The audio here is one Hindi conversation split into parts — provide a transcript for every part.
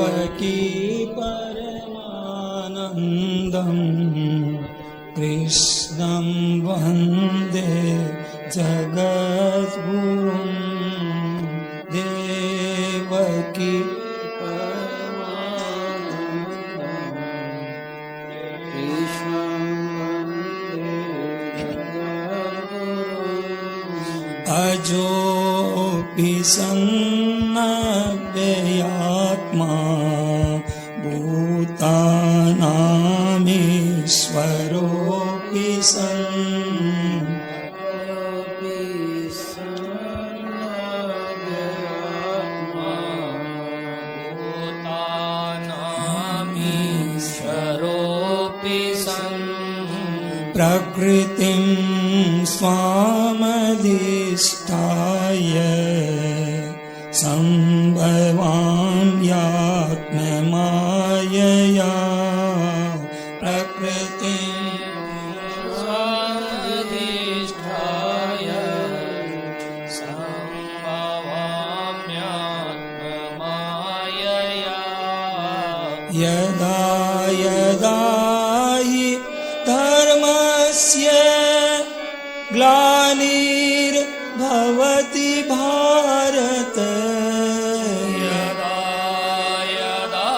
परमानन्दम् कृष्णं वन्दे जगद्गुरुं देवकी अजोऽपि सन्नव्ययात्मा भूतानामीश्वरोऽपि सन् प्रकृतिं स्वामधिष्ठाय सम्भवाम्यात्ममायया प्रकृतिं स्वामधिष्ठाय सम्भवाम्यात्ममायया यदा यदा हि धर्मस्य ग्लानिर्भवति भारत यदा यदा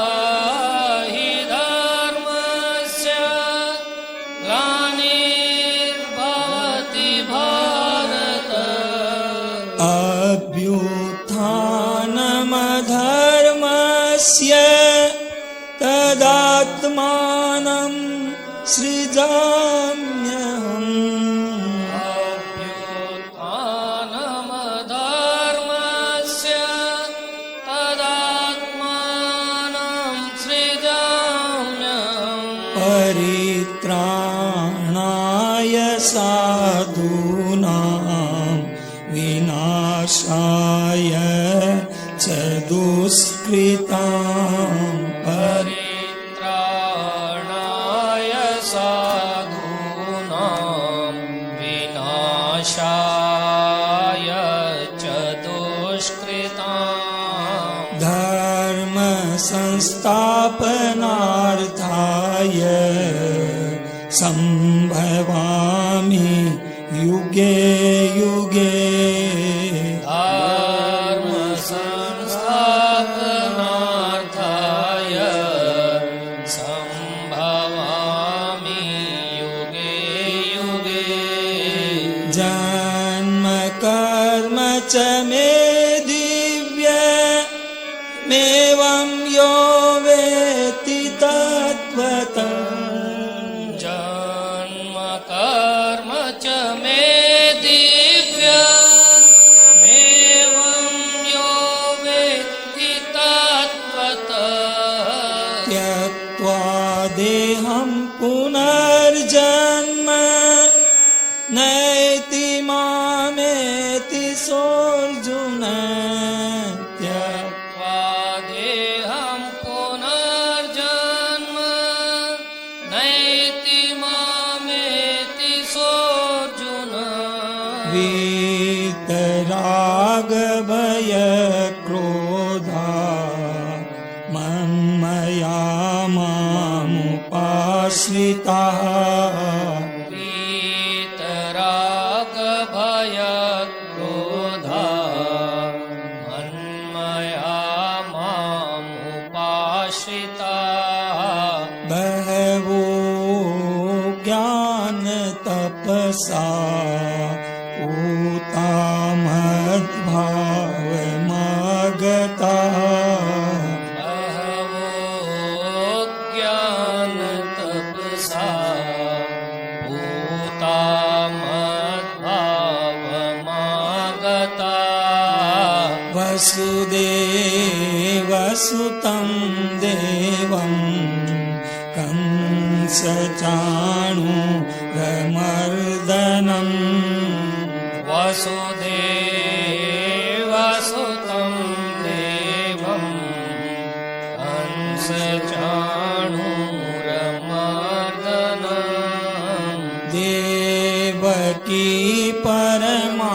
हि धर्मस्य ग्लानिर्भवति भारत अभ्युत्थानमधर्मस्य तदात्मानं सृजाम्यहम् अभ्युत्थानमधर्मस्य तदात्मानं सृजाम्यहम् परित्राणाय साधूनां विनाशाय च दुष्कृतां परित्राणाय साधूनां विनाशाय च दुष्कृतां धर्म संस्थापनार्थाय संभवामि युगे युगे धर्म संस्थापनार्थाय संभवामि युगे युगे जन्म कर्म च मे दिव्यमेवं यो वेत्ति तत्त्वतः जन्म कर्म च मे दिव्यमेवं यो वेत्ति तत्त्वतः त्यक्त्वा देहं पुनर्जन्म नैति मामेति सोऽर्जुन त्यक्त्वा देहं पुनर्जन्म नैति मामेति सोऽर्जुन वीतरागभयक्रोधा मन्मया मामुपाश्रिताः वीतरागभयक्रोधा मन्मया मामुपाश्रिताः बहवो ज्ञानतपसा ऊता मद्भावमागताः बहवो ज्ञानतपसा भूता मद्भावमागताः वसुदेवसुतं देवं कंसचाणूरमर्दनम् वसुदेवसुतं देवं कंसचाणूरमर्दनम् देवकी परमानन्दम्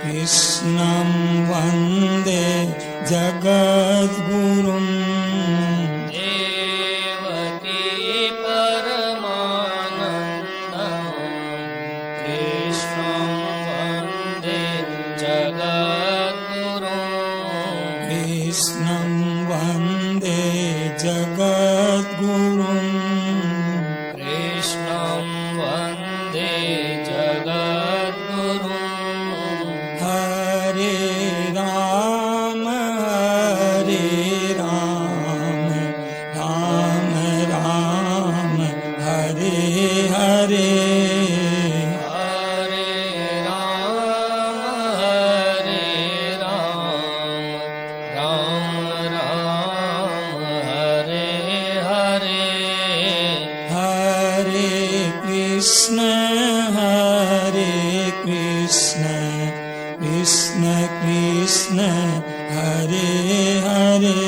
कृष्णं वन्दे जगद्गुरुं देवकी परमानन्दं कृष्णं वन्दे जगद्गुरुं कृष्णं वन्दे जगद्गुरुं कृष्णं वन्दे जगद्गुरुं हरे राम राम राम हरे हरे हरे राम राम राम हरे हरे हरे कृष्ण कृष्ण कृष्ण हरे हरे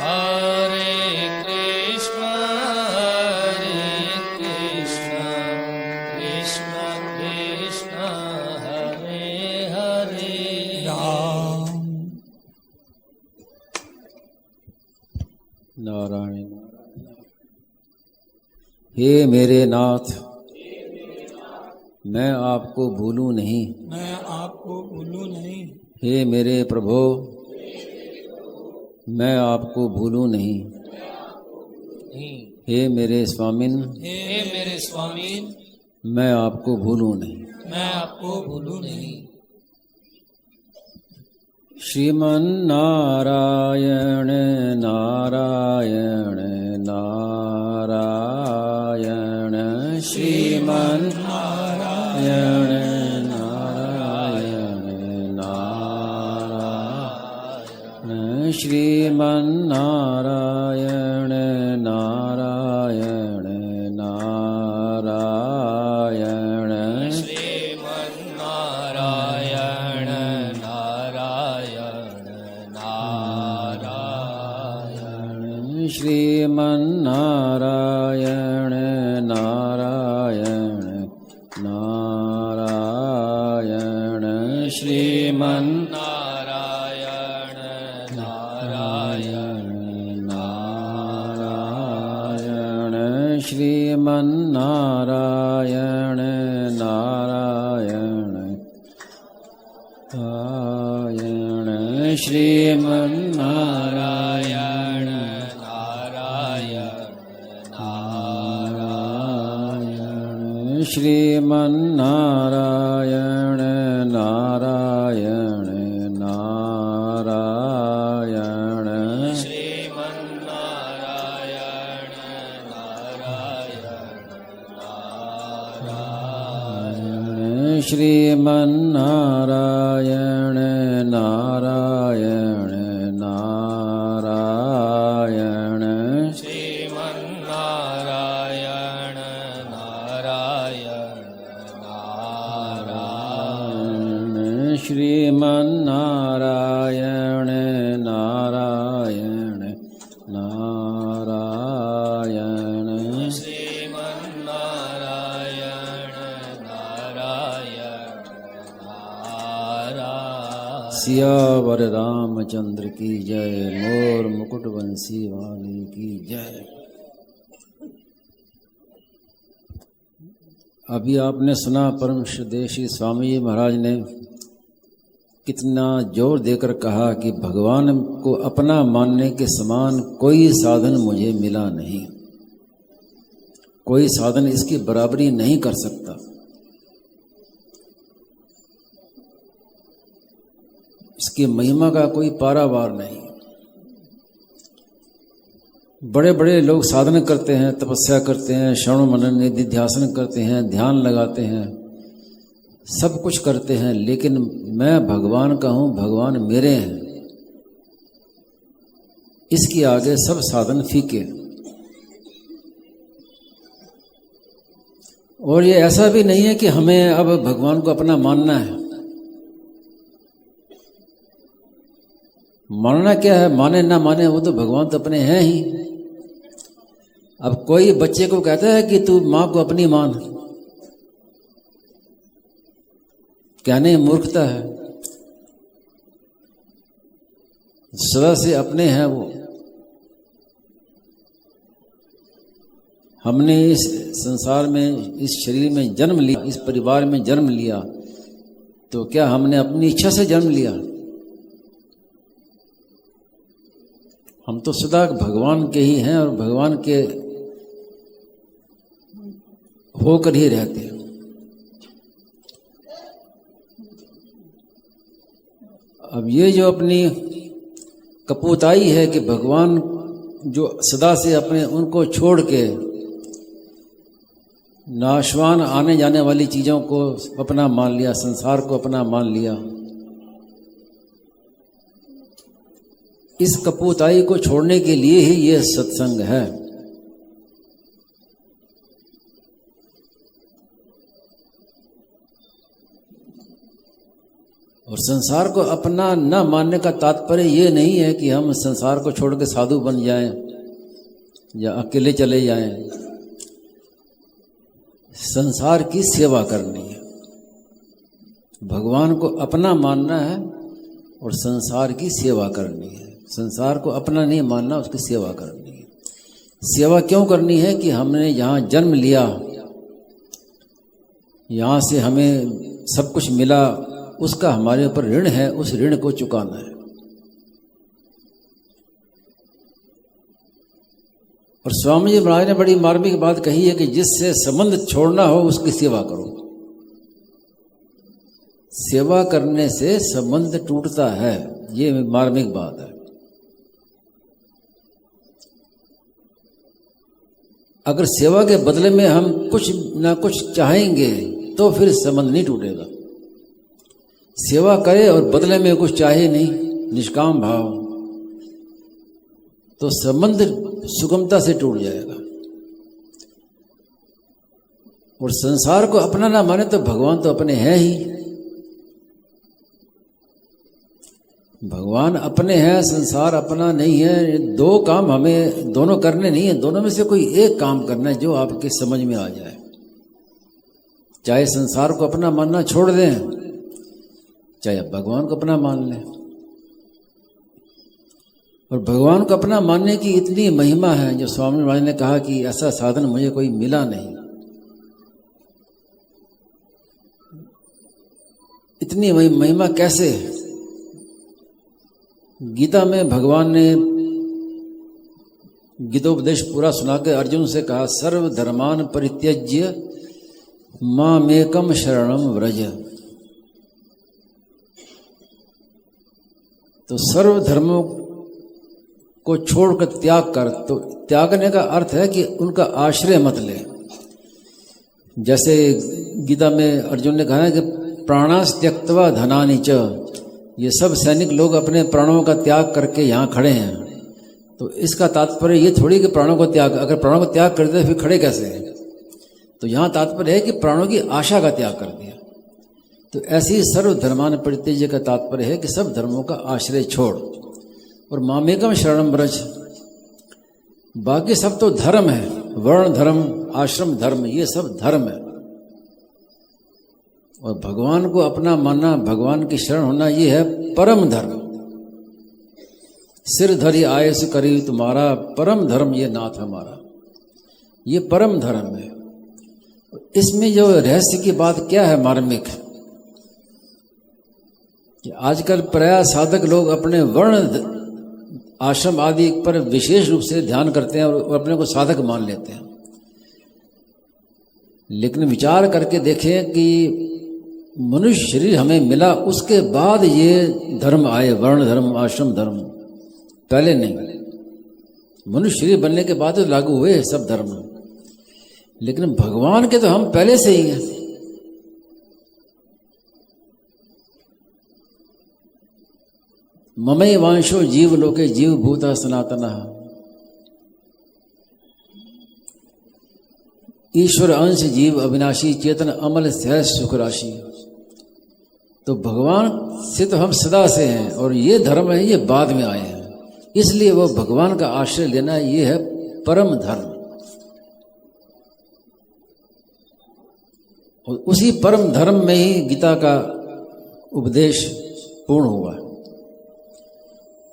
हरे कृष्ण कृष्ण कृष्ण हरे हरे राम नारायण। हे मेरे नाथ, मैं आपको भूलूं नहीं। मैं आपको भूलूं नहीं। हे मेरे प्रभु, मैं आपको भूलूं नहीं। हे मेरे स्वामिन, हे मेरे स्वामी, मैं आपको भूलूं नहीं। मैं आपको भूलूं नहीं। श्रीमन नारायण नारायण नारायण, श्रीमन नारायण नारायण नारायण, श्रीमन नारायण नारायण नारायण, श्रीमन्नारायण नारायण नारायण, श्रीमन्नारायण नारायण नारायण, श्रीमन्नारायण नारायण नारायण, श्रीमन्नारायण नारायण नारायण, श्रीमन्नारायण नारायण, श्रीमन्नारायण नारायण नारायण, श्रीमन्नारायण नारायण, श्रीमन्नारायण नारायण नारायण, श्रीमन्नारायण नारायण नारायण, श्रीमन्नारायण नारायण नारायण, श्रीमन्नारायण नारायण नारायण। सियावर रामचंद्र की जय, मोर मुकुट बंसी वाली की जय। अभी आपने सुना परम श्रद्धेय स्वामी जी महाराज ने कितना जोर देकर कहा कि भगवान को अपना मानने के समान कोई साधन मुझे मिला नहीं, कोई साधन इसकी बराबरी नहीं कर सकता। इसकी महिमा का कोई पारावार नहीं। बड़े बड़े लोग साधन करते हैं, तपस्या करते हैं, श्रवण मनन निधिध्यासन करते हैं, ध्यान लगाते हैं, सब कुछ करते हैं, लेकिन मैं भगवान का हूं, भगवान मेरे हैं, इसके आगे सब साधन फीके। और ये ऐसा भी नहीं है कि हमें अब भगवान को अपना मानना है। मानना क्या है, माने ना माने वो तो भगवान तो अपने हैं ही। अब कोई बच्चे को कहता है कि तू मां को अपनी मान, क्या नहीं मूर्खता है। सदा से अपने हैं वो। हमने इस संसार में, इस शरीर में जन्म लिया, इस परिवार में जन्म लिया, तो क्या हमने अपनी इच्छा से जन्म लिया? हम तो सदा भगवान के ही हैं और भगवान के होकर ही रहते हैं। अब ये जो अपनी कपूताई है कि भगवान जो सदा से अपने उनको छोड़ के नाशवान आने जाने वाली चीज़ों को अपना मान लिया, संसार को अपना मान लिया, इस कपूताई को छोड़ने के लिए ही ये सत्संग है। और संसार को अपना न मानने का तात्पर्य ये नहीं है कि हम संसार को छोड़ के साधु बन जाएं या अकेले चले जाएं। संसार की सेवा करनी है, भगवान को अपना मानना है और संसार की सेवा करनी है। संसार को अपना नहीं मानना, उसकी सेवा करनी है। सेवा क्यों करनी है कि हमने यहाँ जन्म लिया, यहाँ से हमें सब कुछ मिला, उसका हमारे ऊपर ऋण है, उस ऋण को चुकाना है। और स्वामी जी महाराज ने बड़ी मार्मिक बात कही है कि जिससे संबंध छोड़ना हो उसकी सेवा करो। सेवा करने से संबंध टूटता है, ये मार्मिक बात है। अगर सेवा के बदले में हम कुछ ना कुछ चाहेंगे तो फिर संबंध नहीं टूटेगा। सेवा करे और बदले में कुछ चाहे नहीं, निष्काम भाव, तो संबंध सुगमता से टूट जाएगा। और संसार को अपना ना माने तो भगवान तो अपने हैं ही। भगवान अपने हैं, संसार अपना नहीं है। दो काम हमें दोनों करने नहीं है, दोनों में से कोई एक काम करना है जो आपके समझ में आ जाए। चाहे संसार को अपना मानना छोड़ दें, चाहे भगवान को अपना मान लें। और भगवान को अपना मानने की इतनी महिमा है, जो स्वामी महाराज ने कहा कि ऐसा साधन मुझे कोई मिला नहीं। इतनी महिमा कैसे? गीता में भगवान ने गीतोपदेश पूरा सुना के अर्जुन से कहा, सर्व धर्मान परित्यज्य मामेकम शरणम व्रज। तो सर्व धर्मों को छोड़कर त्याग कर। तो त्यागने का अर्थ है कि उनका आश्रय मत ले। जैसे गीता में अर्जुन ने कहा है कि प्राणास त्यक्त्वा धनानि च, ये सब सैनिक लोग अपने प्राणों का त्याग करके यहाँ खड़े हैं। तो इसका तात्पर्य ये थोड़ी कि प्राणों को त्याग, अगर प्राणों को त्याग कर देते फिर खड़े कैसे हैं? तो यहाँ तात्पर्य है कि प्राणों की आशा का त्याग कर दिया। तो ऐसी सर्व धर्मान परित्यज्य का तात्पर्य है कि सब धर्मों का आश्रय छोड़ और मामेकम शरणम व्रज। बाकी सब तो धर्म है, वर्ण धर्म, आश्रम धर्म, ये सब धर्म है। और भगवान को अपना मानना, भगवान की शरण होना, ये है परम धर्म। सिर धरी आयस करी तुम्हारा, परम धर्म ये नाथ हमारा, ये परम धर्म है। इसमें जो रहस्य की बात क्या है मार्मिक, कि आजकल प्राय साधक लोग अपने वर्ण आश्रम आदि पर विशेष रूप से ध्यान करते हैं और अपने को साधक मान लेते हैं। लेकिन विचार करके देखें कि मनुष्य शरीर हमें मिला, उसके बाद ये धर्म आए, वर्ण धर्म, आश्रम धर्म, पहले नहीं। मनुष्य शरीर बनने के बाद तो लागू हुए सब धर्म, लेकिन भगवान के तो हम पहले से ही हैं। ममई वांशो जीव लोके जीव भूता सनातनः, ईश्वर अंश जीव अविनाशी चेतन अमल सहज सुख राशि। तो भगवान से तो हम सदा से हैं और ये धर्म है, ये बाद में आए हैं। इसलिए वो भगवान का आश्रय लेना, ये है परम धर्म। और उसी परम धर्म में ही गीता का उपदेश पूर्ण हुआ।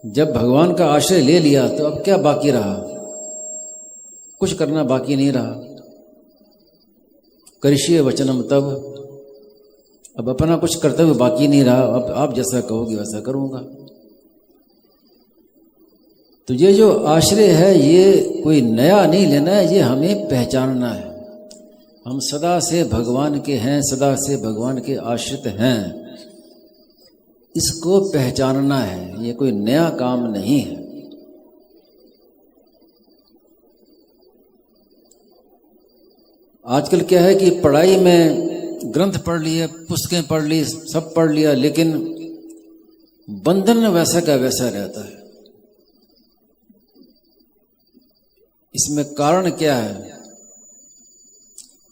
जब भगवान का आश्रय ले लिया तो अब क्या बाकी रहा? कुछ करना बाकी नहीं रहा। करिष्ये वचनम तब, अब अपना कुछ कर्तव्य बाकी नहीं रहा। अब आप जैसा कहोगे वैसा करूंगा। तो ये जो आश्रय है ये कोई नया नहीं लेना है, ये हमें पहचानना है। हम सदा से भगवान के हैं, सदा से भगवान के आश्रित हैं, इसको पहचानना है। ये कोई नया काम नहीं है। आजकल क्या है कि पढ़ाई में ग्रंथ पढ़ लिए, पुस्तकें पढ़ ली, सब पढ़ लिया, लेकिन बंधन वैसा का वैसा रहता है। इसमें कारण क्या है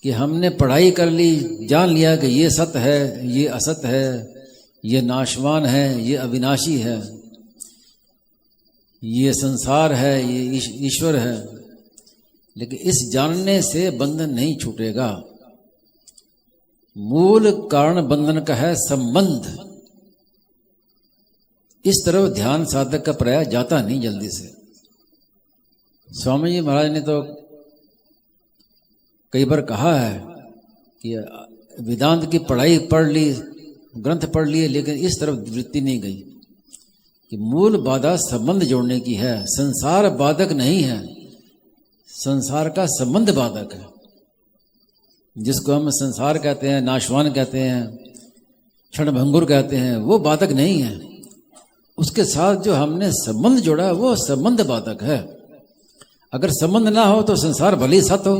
कि हमने पढ़ाई कर ली, जान लिया कि ये सत्य है, ये असत है, ये नाशवान है, ये अविनाशी है, ये संसार है, ये ईश्वर है। लेकिन इस जानने से बंधन नहीं छूटेगा। मूल कारण बंधन का है संबंध। इस तरफ ध्यान साधक का प्रयास जाता नहीं जल्दी से। स्वामी जी महाराज ने तो कई बार कहा है कि वेदांत की पढ़ाई पढ़ ली, ग्रंथ पढ़ लिए, लेकिन इस तरफ वृत्ति नहीं गई कि मूल बाधा संबंध जोड़ने की है। संसार बाधक नहीं है, संसार का संबंध बाधक है। जिसको हम संसार कहते हैं, नाशवान कहते हैं, क्षणभंगुर कहते हैं, वो बाधक नहीं है। उसके साथ जो हमने संबंध जोड़ा वो संबंध बाधक है। अगर संबंध ना हो तो संसार भले सत हो,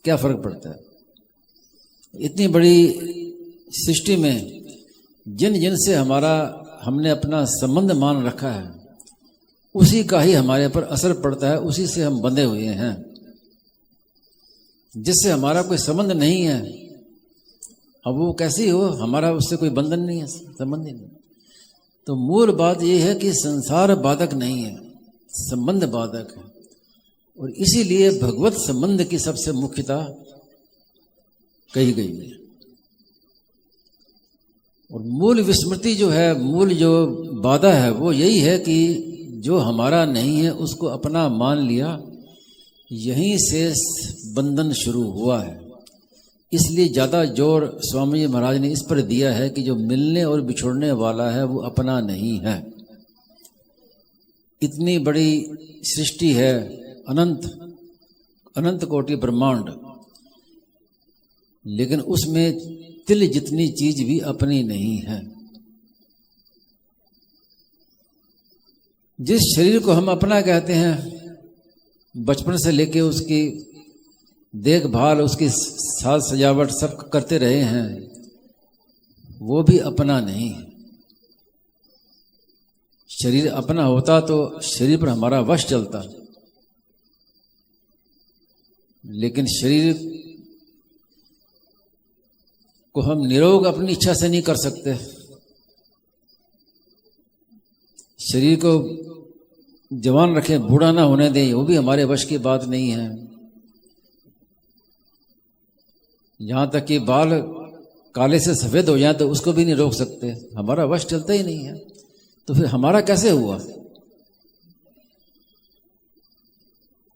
क्या फर्क पड़ता है? इतनी बड़ी सृष्टि में जिन जिन से हमने अपना संबंध मान रखा है, उसी का ही हमारे पर असर पड़ता है, उसी से हम बंधे हुए हैं। जिससे हमारा कोई संबंध नहीं है, अब वो कैसी हो, हमारा उससे कोई बंधन नहीं है, संबंध ही नहीं। तो मूल बात यह है कि संसार बाधक नहीं है, संबंध बाधक है। और इसीलिए भगवत संबंध की सबसे मुख्यता कही गई है। और मूल विस्मृति जो है, मूल जो बाधा है, वो यही है कि जो हमारा नहीं है उसको अपना मान लिया, यहीं से बंधन शुरू हुआ है। इसलिए ज्यादा जोर स्वामी जी महाराज ने इस पर दिया है कि जो मिलने और बिछोड़ने वाला है वो अपना नहीं है। इतनी बड़ी सृष्टि है, अनंत अनंत कोटि ब्रह्मांड, लेकिन उसमें तिल जितनी चीज भी अपनी नहीं है। जिस शरीर को हम अपना कहते हैं, बचपन से लेके उसकी देखभाल, उसकी साज सजावट सब करते रहे हैं, वो भी अपना नहीं है। शरीर अपना होता तो शरीर पर हमारा वश चलता, लेकिन शरीर को हम निरोग अपनी इच्छा से नहीं कर सकते। शरीर को जवान रखें, बूढ़ा ना होने दें, वो भी हमारे वश की बात नहीं है। यहां तक कि बाल काले से सफेद हो जाए तो उसको भी नहीं रोक सकते, हमारा वश चलता ही नहीं है। तो फिर हमारा कैसे हुआ?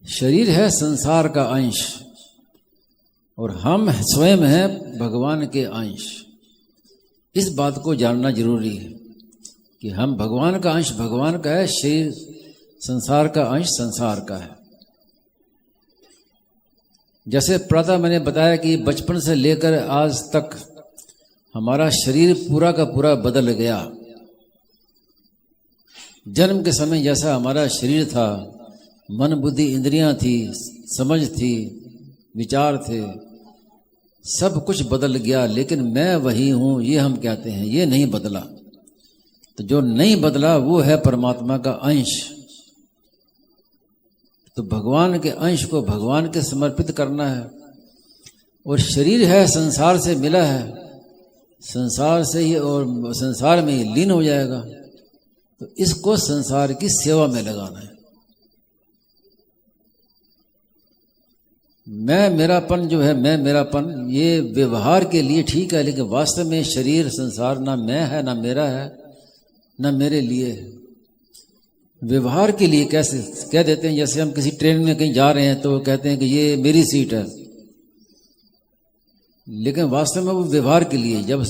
शरीर है संसार का अंश और हम स्वयं हैं भगवान के अंश। इस बात को जानना जरूरी है कि हम भगवान का अंश भगवान का है, शरीर संसार का अंश संसार का है। जैसे प्रातः मैंने बताया कि बचपन से लेकर आज तक हमारा शरीर पूरा का पूरा बदल गया। जन्म के समय जैसा हमारा शरीर था, मन बुद्धि इंद्रियां थी, समझ थी, विचार थे, सब कुछ बदल गया, लेकिन मैं वही हूं ये हम कहते हैं, ये नहीं बदला। तो जो नहीं बदला वो है परमात्मा का अंश। तो भगवान के अंश को भगवान के समर्पित करना है। और शरीर है संसार से मिला है, संसार से ही और संसार में ही लीन हो जाएगा। तो इसको संसार की सेवा में लगाना है। मैं मेरापन जो है, मैं मेरापन, ये व्यवहार के लिए ठीक है, लेकिन वास्तव में शरीर संसार ना मैं है, ना मेरा है, ना मेरे लिए है। व्यवहार के लिए कैसे कह देते हैं, जैसे हम किसी ट्रेन में कहीं जा रहे हैं तो कहते हैं कि ये मेरी सीट है, लेकिन वास्तव में वो व्यवहार के लिए, जब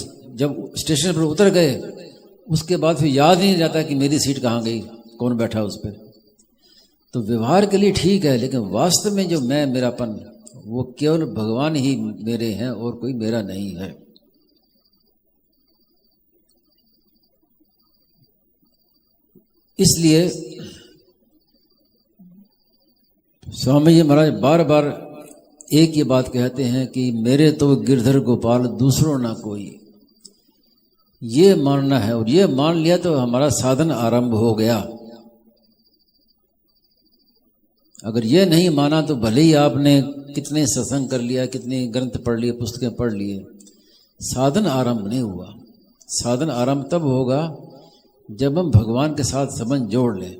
स्टेशन पर उतर गए उसके बाद फिर याद नहीं रहता कि मेरी सीट कहाँ गई, कौन बैठा उस पर। तो व्यवहार के लिए ठीक है, लेकिन वास्तव में जो मैं मेरापन, वो केवल भगवान ही मेरे हैं और कोई मेरा नहीं है। इसलिए स्वामी जी महाराज बार बार एक ही बात कहते हैं कि मेरे तो गिरधर गोपाल दूसरों ना कोई, ये मानना है। और ये मान लिया तो हमारा साधन आरंभ हो गया। अगर ये नहीं माना तो भले ही आपने कितने सत्संग कर लिया, कितने ग्रंथ पढ़ लिए, पुस्तकें पढ़ लिए, साधन आरंभ नहीं हुआ। साधन आरंभ तब होगा जब हम भगवान के साथ संबंध जोड़ लें।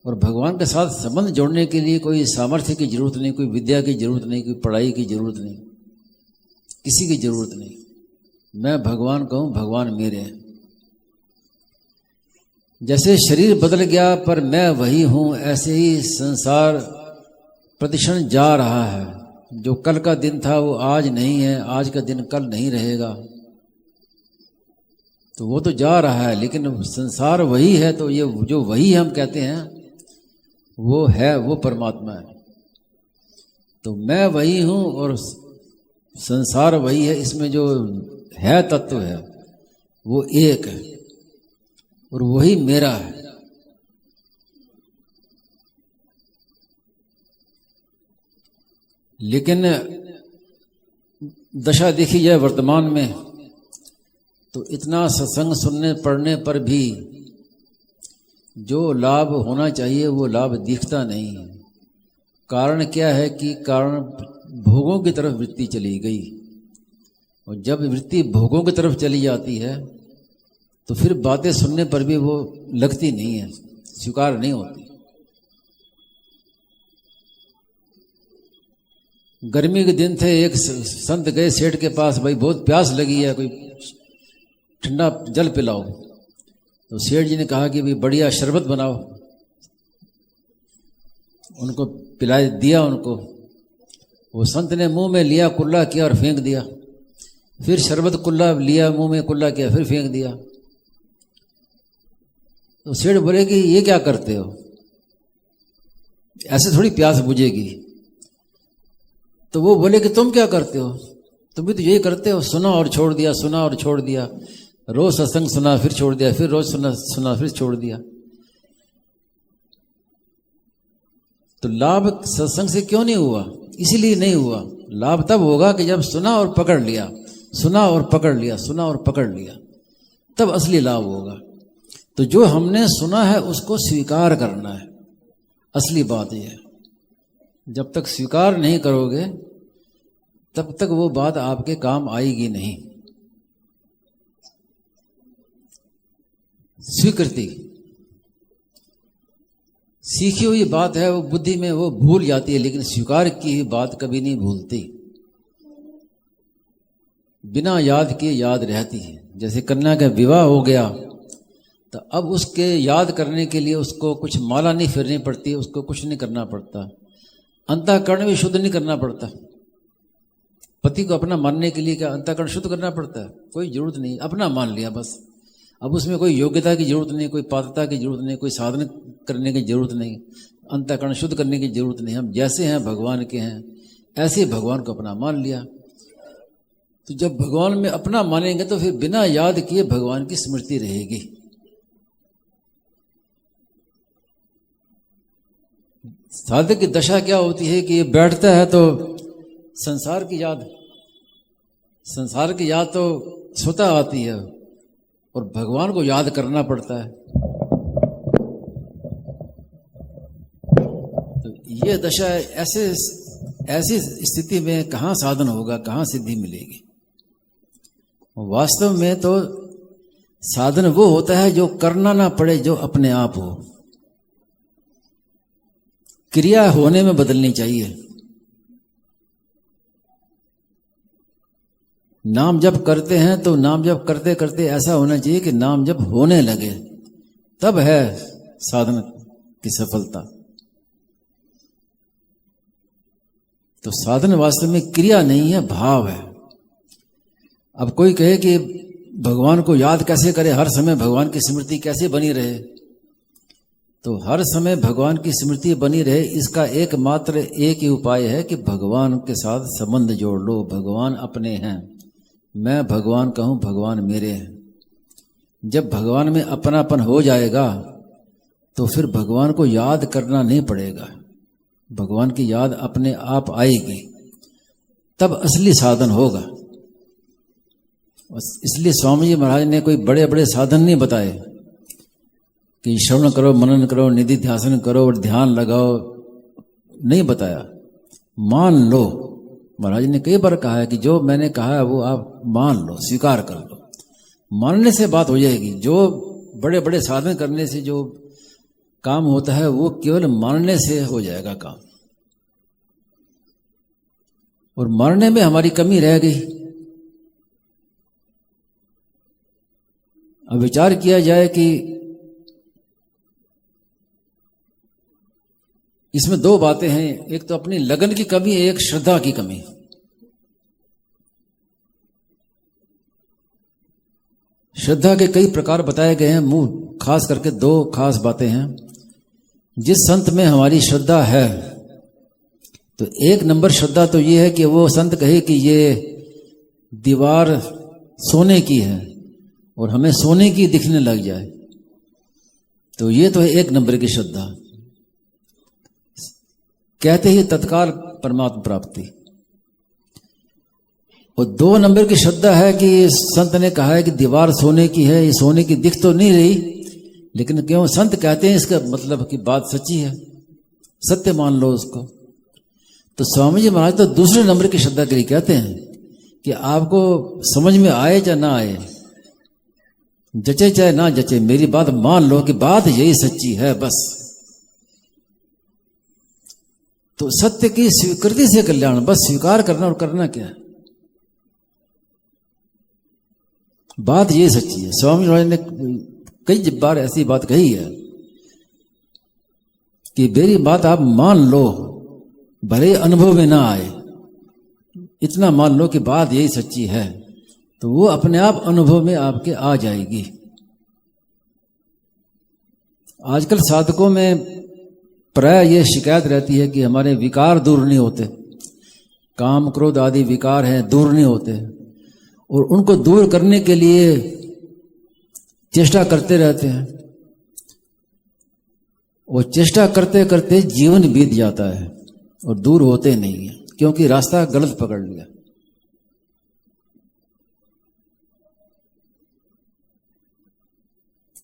और भगवान के साथ संबंध जोड़ने के लिए कोई सामर्थ्य की जरूरत नहीं, कोई विद्या की जरूरत नहीं, कोई पढ़ाई की जरूरत नहीं, किसी की जरूरत नहीं। मैं भगवान कहूँ, भगवान मेरे हैं। जैसे शरीर बदल गया पर मैं वही हूँ, ऐसे ही संसार प्रतिक्षण जा रहा है। जो कल का दिन था वो आज नहीं है, आज का दिन कल नहीं रहेगा। तो वो तो जा रहा है, लेकिन संसार वही है। तो ये जो वही हम कहते हैं वो है, वो परमात्मा है। तो मैं वही हूँ और संसार वही है। इसमें जो है तत्व है वो एक है और वही मेरा है। लेकिन दशा देखी जाए वर्तमान में तो इतना सत्संग सुनने पढ़ने पर भी जो लाभ होना चाहिए वो लाभ दिखता नहीं है। कारण क्या है कि कारण भोगों की तरफ वृत्ति चली गई। और जब वृत्ति भोगों की तरफ चली जाती है तो फिर बातें सुनने पर भी वो लगती नहीं है, स्वीकार नहीं होती। गर्मी के दिन थे, एक संत गए सेठ के पास, भाई बहुत प्यास लगी है, कोई ठंडा जल पिलाओ। तो सेठ जी ने कहा कि भाई बढ़िया शरबत बनाओ। उनको पिला दिया उनको। वो संत ने मुंह में लिया, कुल्ला किया और फेंक दिया। फिर शरबत कुल्ला लिया, मुंह में कुल्ला किया, फिर फेंक दिया। तो सेठ बोले कि ये क्या करते हो, ऐसे थोड़ी प्यास बुझेगी। तो वो बोले कि तुम क्या करते हो, तुम भी तो यही करते हो, सुना और छोड़ दिया, सुना और छोड़ दिया, रोज सत्संग सुना फिर छोड़ दिया, फिर रोज सुना फिर छोड़ दिया। तो लाभ सत्संग से क्यों नहीं हुआ? इसीलिए नहीं हुआ। लाभ तब होगा कि जब सुना और पकड़ लिया, सुना और पकड़ लिया, सुना और पकड़ लिया, तब असली लाभ होगा। तो जो हमने सुना है उसको स्वीकार करना है, असली बात यह है। जब तक स्वीकार नहीं करोगे तब तक वो बात आपके काम आएगी नहीं। स्वीकृति सीखी हुई बात है, वो बुद्धि में वो भूल जाती है, लेकिन स्वीकार की हुई बात कभी नहीं भूलती। बिना याद किए याद रहती है। जैसे कन्या का विवाह हो गया तो अब उसके याद करने के लिए उसको कुछ माला नहीं फेरनी पड़ती, उसको कुछ नहीं करना पड़ता, अंतःकरण भी शुद्ध नहीं करना पड़ता। पति को अपना मानने के लिए क्या अंतःकरण शुद्ध करना पड़ता है? कोई जरूरत नहीं, अपना मान लिया बस। अब उसमें कोई योग्यता की जरूरत नहीं, कोई पात्रता की जरूरत नहीं, कोई साधन करने की जरूरत नहीं, अंतःकरण शुद्ध करने की जरूरत नहीं। हम जैसे हैं भगवान के हैं, ऐसे भगवान को अपना मान लिया। तो जब भगवान में अपना मानेंगे तो फिर बिना याद किए भगवान की स्मृति रहेगी। साधक की दशा क्या होती है कि ये बैठता है तो संसार की याद तो स्वतः आती है और भगवान को याद करना पड़ता है। तो ये दशा ऐसी स्थिति में कहाँ साधन होगा, कहाँ सिद्धि मिलेगी? वास्तव में तो साधन वो होता है जो करना ना पड़े, जो अपने आप हो। क्रिया होने में बदलनी चाहिए। नाम जप करते हैं तो नाम जप करते करते ऐसा होना चाहिए कि नाम जप होने लगे, तब है साधन की सफलता। तो साधन वास्तव में क्रिया नहीं है, भाव है। अब कोई कहे कि भगवान को याद कैसे करे, हर समय भगवान की स्मृति कैसे बनी रहे, तो हर समय भगवान की स्मृति बनी रहे इसका एकमात्र एक ही उपाय है कि भगवान के साथ संबंध जोड़ लो। भगवान अपने हैं, मैं भगवान का हूं, भगवान मेरे हैं। जब भगवान में अपनापन हो जाएगा तो फिर भगवान को याद करना नहीं पड़ेगा, भगवान की याद अपने आप आएगी, तब असली साधन होगा। इसलिए स्वामी जी महाराज ने कोई बड़े बड़े साधन नहीं बताए कि श्रवण करो, मनन करो, निधि ध्यासन करो और ध्यान लगाओ, नहीं बताया। मान लो, महाराज ने कई बार कहा है कि जो मैंने कहा है वो आप मान लो, स्वीकार कर लो। मानने से बात हो जाएगी। जो बड़े बड़े साधन करने से जो काम होता है वो केवल मानने से हो जाएगा काम, और मानने में हमारी कमी रह गई। अब विचार किया जाए कि इसमें दो बातें हैं, एक तो अपनी लगन की कमी, एक श्रद्धा की कमी। श्रद्धा के कई प्रकार बताए गए हैं, खास करके दो खास बातें हैं। जिस संत में हमारी श्रद्धा है, तो एक नंबर श्रद्धा तो ये है कि वो संत कहे कि ये दीवार सोने की है और हमें सोने की दिखने लग जाए, तो ये तो है एक नंबर की श्रद्धा, कहते ही तत्काल परमात्मा प्राप्ति। और दो नंबर की श्रद्धा है कि संत ने कहा है कि दीवार सोने की है, ये सोने की दिख तो नहीं रही, लेकिन क्यों संत कहते हैं इसका मतलब कि बात सच्ची है, सत्य मान लो उसको। तो स्वामी जी महाराज तो दूसरे नंबर की श्रद्धा के लिए कहते हैं कि आपको समझ में आए चाहे ना आए, जचे चाहे ना जचे, मेरी बात मान लो कि बात यही सच्ची है बस। तो सत्य की स्वीकृति से कल्याण, बस स्वीकार करना, और करना क्या है, बात ये सच्ची है। स्वामी महाराज ने कई बार ऐसी बात कही है कि मेरी बात आप मान लो, भले अनुभव में ना आए, इतना मान लो कि बात यही सच्ची है, तो वो अपने आप अनुभव में आपके आ जाएगी। आजकल साधकों में प्राय ये शिकायत रहती है कि हमारे विकार दूर नहीं होते, काम क्रोध आदि विकार हैं दूर नहीं होते, और उनको दूर करने के लिए चेष्टा करते रहते हैं, और चेष्टा करते करते जीवन बीत जाता है और दूर होते नहीं है, क्योंकि रास्ता गलत पकड़ लिया।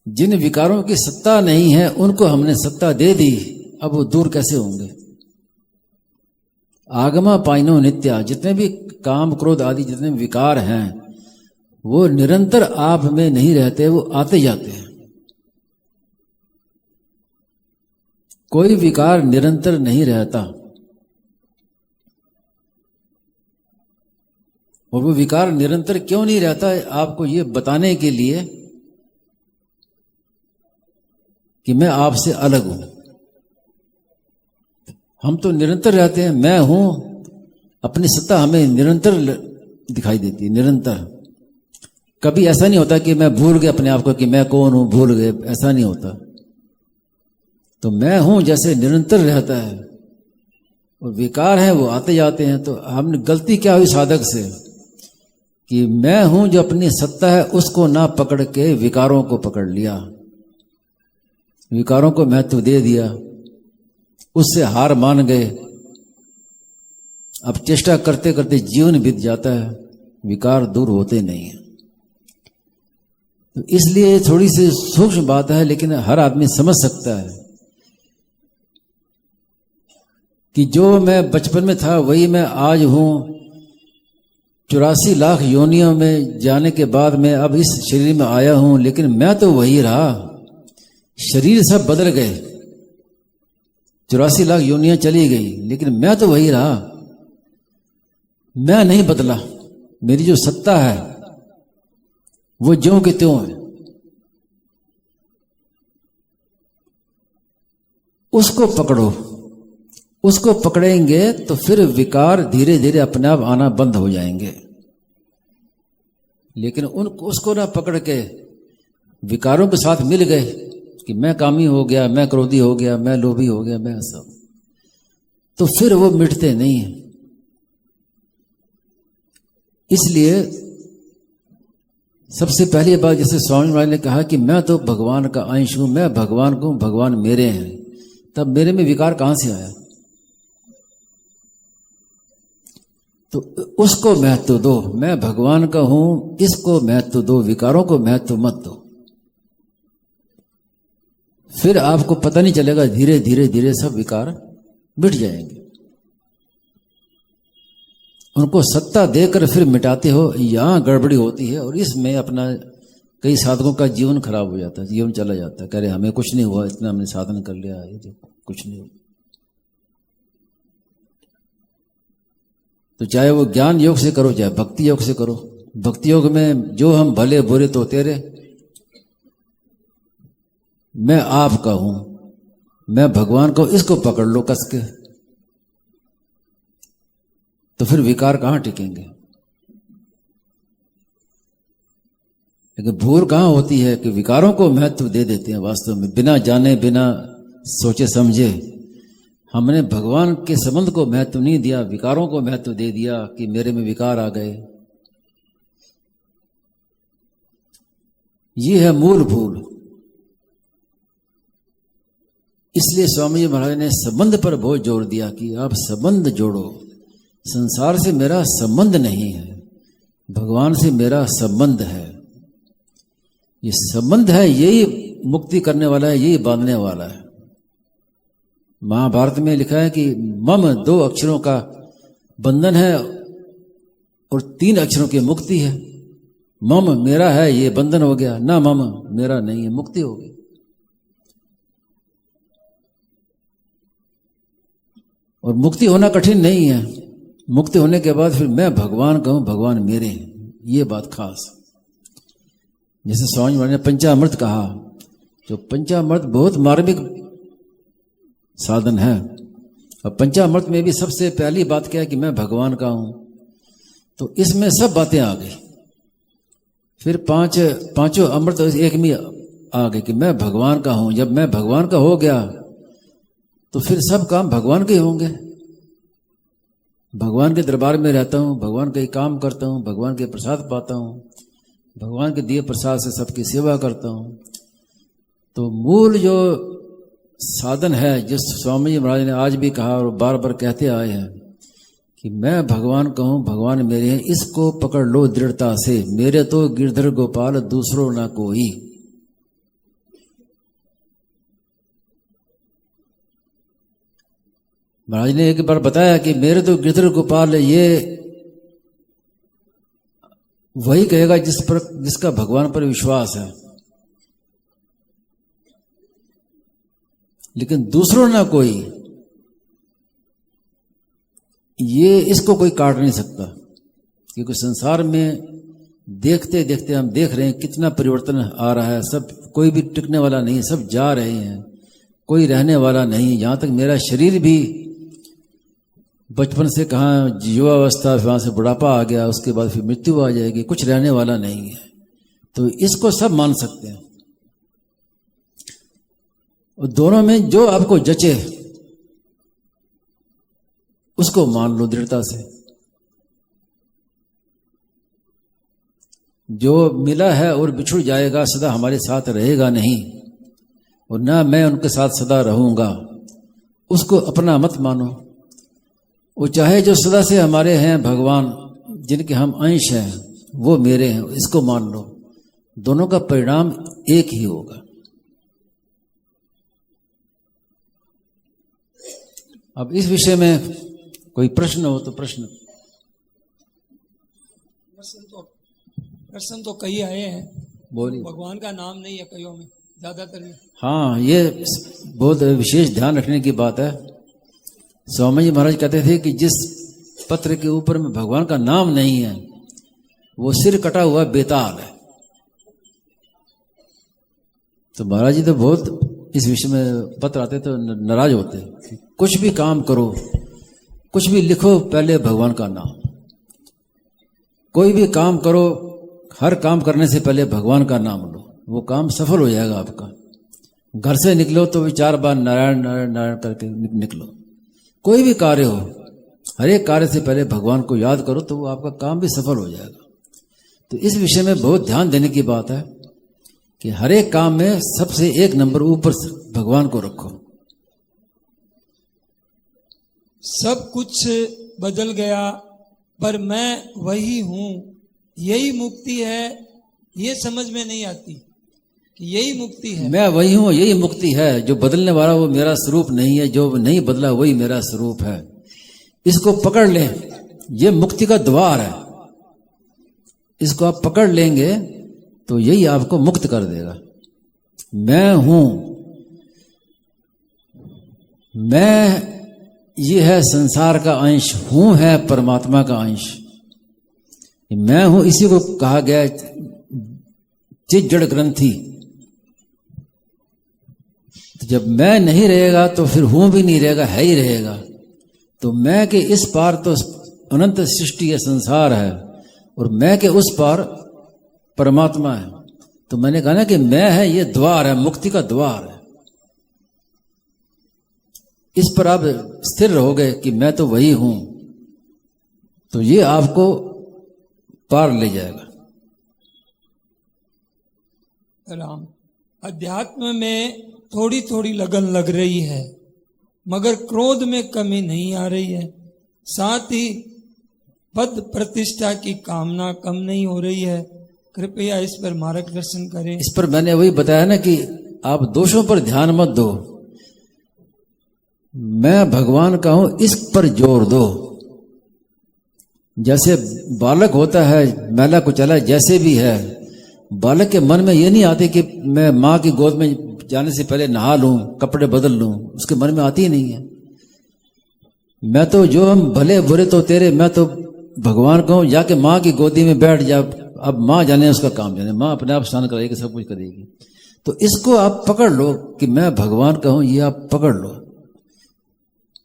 जिन विकारों की सत्ता नहीं है उनको हमने सत्ता दे दी, अब वो दूर कैसे होंगे। आगमा पाइनो नित्या, जितने भी काम क्रोध आदि जितने विकार हैं वो निरंतर आप में नहीं रहते, वो आते जाते हैं। कोई विकार निरंतर नहीं रहता, और वो विकार निरंतर क्यों नहीं रहता है आपको ये बताने के लिए कि मैं आपसे अलग हूं। हम तो निरंतर रहते हैं, मैं हूं, अपनी सत्ता हमें निरंतर दिखाई देती है, निरंतर। कभी ऐसा नहीं होता कि मैं भूल गया अपने आप को कि मैं कौन हूं, भूल गए, ऐसा नहीं होता। तो मैं हूं जैसे निरंतर रहता है, और विकार हैं वो आते जाते हैं। तो हमने गलती क्या हुई साधक से कि मैं हूं जो अपनी सत्ता है उसको ना पकड़ के विकारों को पकड़ लिया, विकारों को महत्व दे दिया, उससे हार मान गए। अब चेष्टा करते करते जीवन बीत जाता है, विकार दूर होते नहीं है। तो इसलिए थोड़ी सी सूक्ष्म बात है, लेकिन हर आदमी समझ सकता है कि जो मैं बचपन में था वही मैं आज हूं। 84 लाख योनियों में जाने के बाद मैं अब इस शरीर में आया हूं, लेकिन मैं तो वही रहा। शरीर सब बदल गए, 84 लाख योनियां चली गई, लेकिन मैं तो वही रहा, मैं नहीं बदला। मेरी जो सत्ता है वो ज्यों के त्यों है। उसको पकड़ो। उसको पकड़ेंगे तो फिर विकार धीरे धीरे अपने आप आना बंद हो जाएंगे। लेकिन उसको ना पकड़ के विकारों के साथ मिल गए कि मैं कामी हो गया, मैं क्रोधी हो गया, मैं लोभी हो गया, मैं सब, तो फिर वो मिटते नहीं है। इसलिए सबसे पहली बात, जैसे स्वामी महाराज ने कहा कि मैं तो भगवान का अंश हूं, मैं भगवान को, भगवान मेरे हैं, तब मेरे में विकार कहां से आया? तो उसको महत्व दो। मैं भगवान का हूं, इसको महत्व दो, विकारों को महत्व मत दो। फिर आपको पता नहीं चलेगा, धीरे धीरे धीरे सब विकार मिट जाएंगे। उनको सत्ता देकर फिर मिटाते हो, यहां गड़बड़ी होती है। और इसमें अपना कई साधकों का जीवन खराब हो जाता है, जीवन चला जाता है। कह रहे हमें कुछ नहीं हुआ, इतना हमने साधन कर लिया, ये तो कुछ नहीं हुआ। तो चाहे वो ज्ञान योग से करो, चाहे भक्ति योग से करो। भक्ति योग में जो हम भले बुरे तो तेरे, मैं आपका हूं, मैं भगवान को, इसको पकड़ लो कस के, तो फिर विकार कहां टिकेंगे? लेकिन भूल कहां होती है कि विकारों को महत्व दे देते हैं। वास्तव में बिना जाने, बिना सोचे समझे हमने भगवान के संबंध को महत्व नहीं दिया, विकारों को महत्व दे दिया कि मेरे में विकार आ गए। ये है मूल भूल। इसलिए स्वामी जी महाराज ने संबंध पर बहुत जोर दिया कि आप संबंध जोड़ो। संसार से मेरा संबंध नहीं है, भगवान से मेरा संबंध है। ये संबंध है, यही मुक्ति करने वाला है, यही बांधने वाला है। महाभारत में लिखा है कि मम 2 अक्षरों का बंधन है और 3 अक्षरों की मुक्ति है। मम मेरा है, ये बंधन हो गया, ना मम मेरा नहीं है, मुक्ति हो गई। और मुक्ति होना कठिन नहीं है। मुक्ति होने के बाद फिर मैं भगवान का हूं, भगवान मेरे हैं, ये बात खास। जैसे स्वामी महाराज ने पंचामृत कहा, जो पंचामृत बहुत मार्मिक साधन है। अब पंचामृत में भी सबसे पहली बात क्या है कि मैं भगवान का हूं, तो इसमें सब बातें आ गई। फिर पांचों अमृत एक में आ गए कि मैं भगवान का हूं। जब मैं भगवान का हो गया तो फिर सब काम भगवान के होंगे। भगवान के दरबार में रहता हूं, भगवान का ही काम करता हूं, भगवान के प्रसाद पाता हूं, भगवान के दिए प्रसाद से सबकी सेवा करता हूं। तो मूल जो साधन है, जिस स्वामी जी महाराज ने आज भी कहा और बार बार कहते आए हैं कि मैं भगवान का हूं, भगवान मेरे हैं, इसको पकड़ लो दृढ़ता से। मेरे तो गिरधर गोपाल दूसरों ना कोई। महाराज ने एक बार बताया कि मेरे तो गिरधर गोपाल, ये वही कहेगा जिसका भगवान पर विश्वास है। लेकिन दूसरों ना कोई, ये इसको कोई काट नहीं सकता। क्योंकि संसार में देखते देखते हम देख रहे हैं कितना परिवर्तन आ रहा है। सब, कोई भी टिकने वाला नहीं, सब जा रहे हैं, कोई रहने वाला नहीं। यहां तक मेरा शरीर भी बचपन से कहाँ युवावस्था, वहां से बुढ़ापा आ गया, उसके बाद फिर मृत्यु आ जाएगी, कुछ रहने वाला नहीं है। तो इसको सब मान सकते हैं। और दोनों में जो आपको जचे उसको मान लो दृढ़ता से। जो मिला है और बिछुड़ जाएगा, सदा हमारे साथ रहेगा नहीं, और ना मैं उनके साथ सदा रहूंगा, उसको अपना मत मानो। वो चाहे जो सदा से हमारे हैं भगवान, जिनके हम अंश हैं, वो मेरे हैं, इसको मान लो। दोनों का परिणाम एक ही होगा। अब इस विषय में कोई प्रश्न हो तो प्रश्न तो कई आए हैं, बोलिए। भगवान का नाम नहीं है कईयों में, ज्यादातर में। हाँ, ये बहुत विशेष ध्यान रखने की बात है। स्वामी जी महाराज कहते थे कि जिस पत्र के ऊपर में भगवान का नाम नहीं है, वो सिर कटा हुआ बेताल है। तो महाराज जी तो बहुत इस विषय में पत्र आते तो नाराज होते। कुछ भी काम करो, कुछ भी लिखो, पहले भगवान का नाम। कोई भी काम करो, हर काम करने से पहले भगवान का नाम लो, वो काम सफल हो जाएगा आपका। घर से निकलो तो भी 4 बार नारायण नारायण नारायण करके निकलो। कोई भी कार्य हो, हर एक कार्य से पहले भगवान को याद करो तो वो आपका काम भी सफल हो जाएगा। तो इस विषय में बहुत ध्यान देने की बात है कि हर एक काम में सबसे 1 नंबर ऊपर भगवान को रखो। सब कुछ बदल गया पर मैं वही हूं, यही मुक्ति है, ये समझ में नहीं आती कि यही मुक्ति है। मैं वही हूं, यही मुक्ति है। जो बदलने वाला वो मेरा स्वरूप नहीं है, जो नहीं बदला वही मेरा स्वरूप है। इसको पकड़ लें, ये मुक्ति का द्वार है। इसको आप पकड़ लेंगे तो यही आपको मुक्त कर देगा। मैं हूं, मैं ये है संसार का अंश, हूं है परमात्मा का अंश। मैं हूं इसी को कहा गया चित जड़ ग्रंथि। तो जब मैं नहीं रहेगा तो फिर हूं भी नहीं रहेगा, है ही रहेगा। तो मैं के इस पार तो अनंत सृष्टि है, संसार है, और मैं के उस पार परमात्मा है। तो मैंने कहा ना कि मैं है, ये द्वार है, मुक्ति का द्वार है। इस पर आप स्थिर रहोगे कि मैं तो वही हूं, तो ये आपको पार ले जाएगा। राम, अध्यात्म में थोड़ी थोड़ी लगन लग रही है, मगर क्रोध में कमी नहीं आ रही है। साथ ही पद प्रतिष्ठा की कामना कम नहीं हो रही है। कृपया इस पर मार्गदर्शन करें। इस पर मैंने वही बताया ना कि आप दोषों पर ध्यान मत दो, मैं भगवान का हूं इस पर जोर दो। जैसे बालक होता है, मैला कुचला जैसे भी है, बालक के मन में ये नहीं आती कि मैं माँ की गोद में जाने से पहले नहा लूं, कपड़े बदल लूं, उसके मन में आती ही नहीं है। मैं तो जो हम भले बुरे तो तेरे, मैं तो भगवान कहूं जाके माँ की गोदी में बैठ जा। अब माँ जाने उसका काम जाने, माँ अपने आप स्नान कराएगी, सब कुछ करेगी। तो इसको आप पकड़ लो कि मैं भगवान कहूं, ये आप पकड़ लो।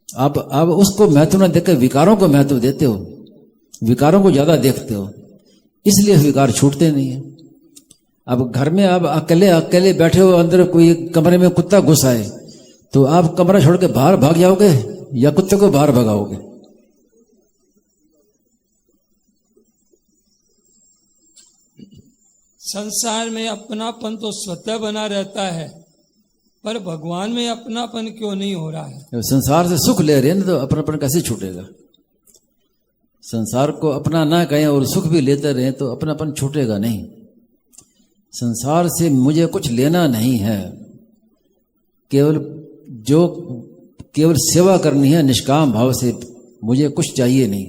आप उसको महत्व न देकर विकारों को महत्व देते हो, विकारों को ज्यादा देखते हो, इसलिए विकार छूटते नहीं है। अब घर में आप अकेले अकेले बैठे हो, अंदर कोई कमरे में कुत्ता घुस आए तो आप कमरा छोड़ के बाहर भाग जाओगे या कुत्ते को बाहर भगाओगे? संसार में अपनापन तो स्वतः बना रहता है, पर भगवान में अपनापन क्यों नहीं हो रहा है? संसार से सुख ले रहे हैं तो अपनापन कैसे छूटेगा? संसार को अपना ना कहें और सुख भी लेते रहे तो अपनापन छूटेगा नहीं। संसार से मुझे कुछ लेना नहीं है, केवल सेवा करनी है निष्काम भाव से। मुझे कुछ चाहिए नहीं,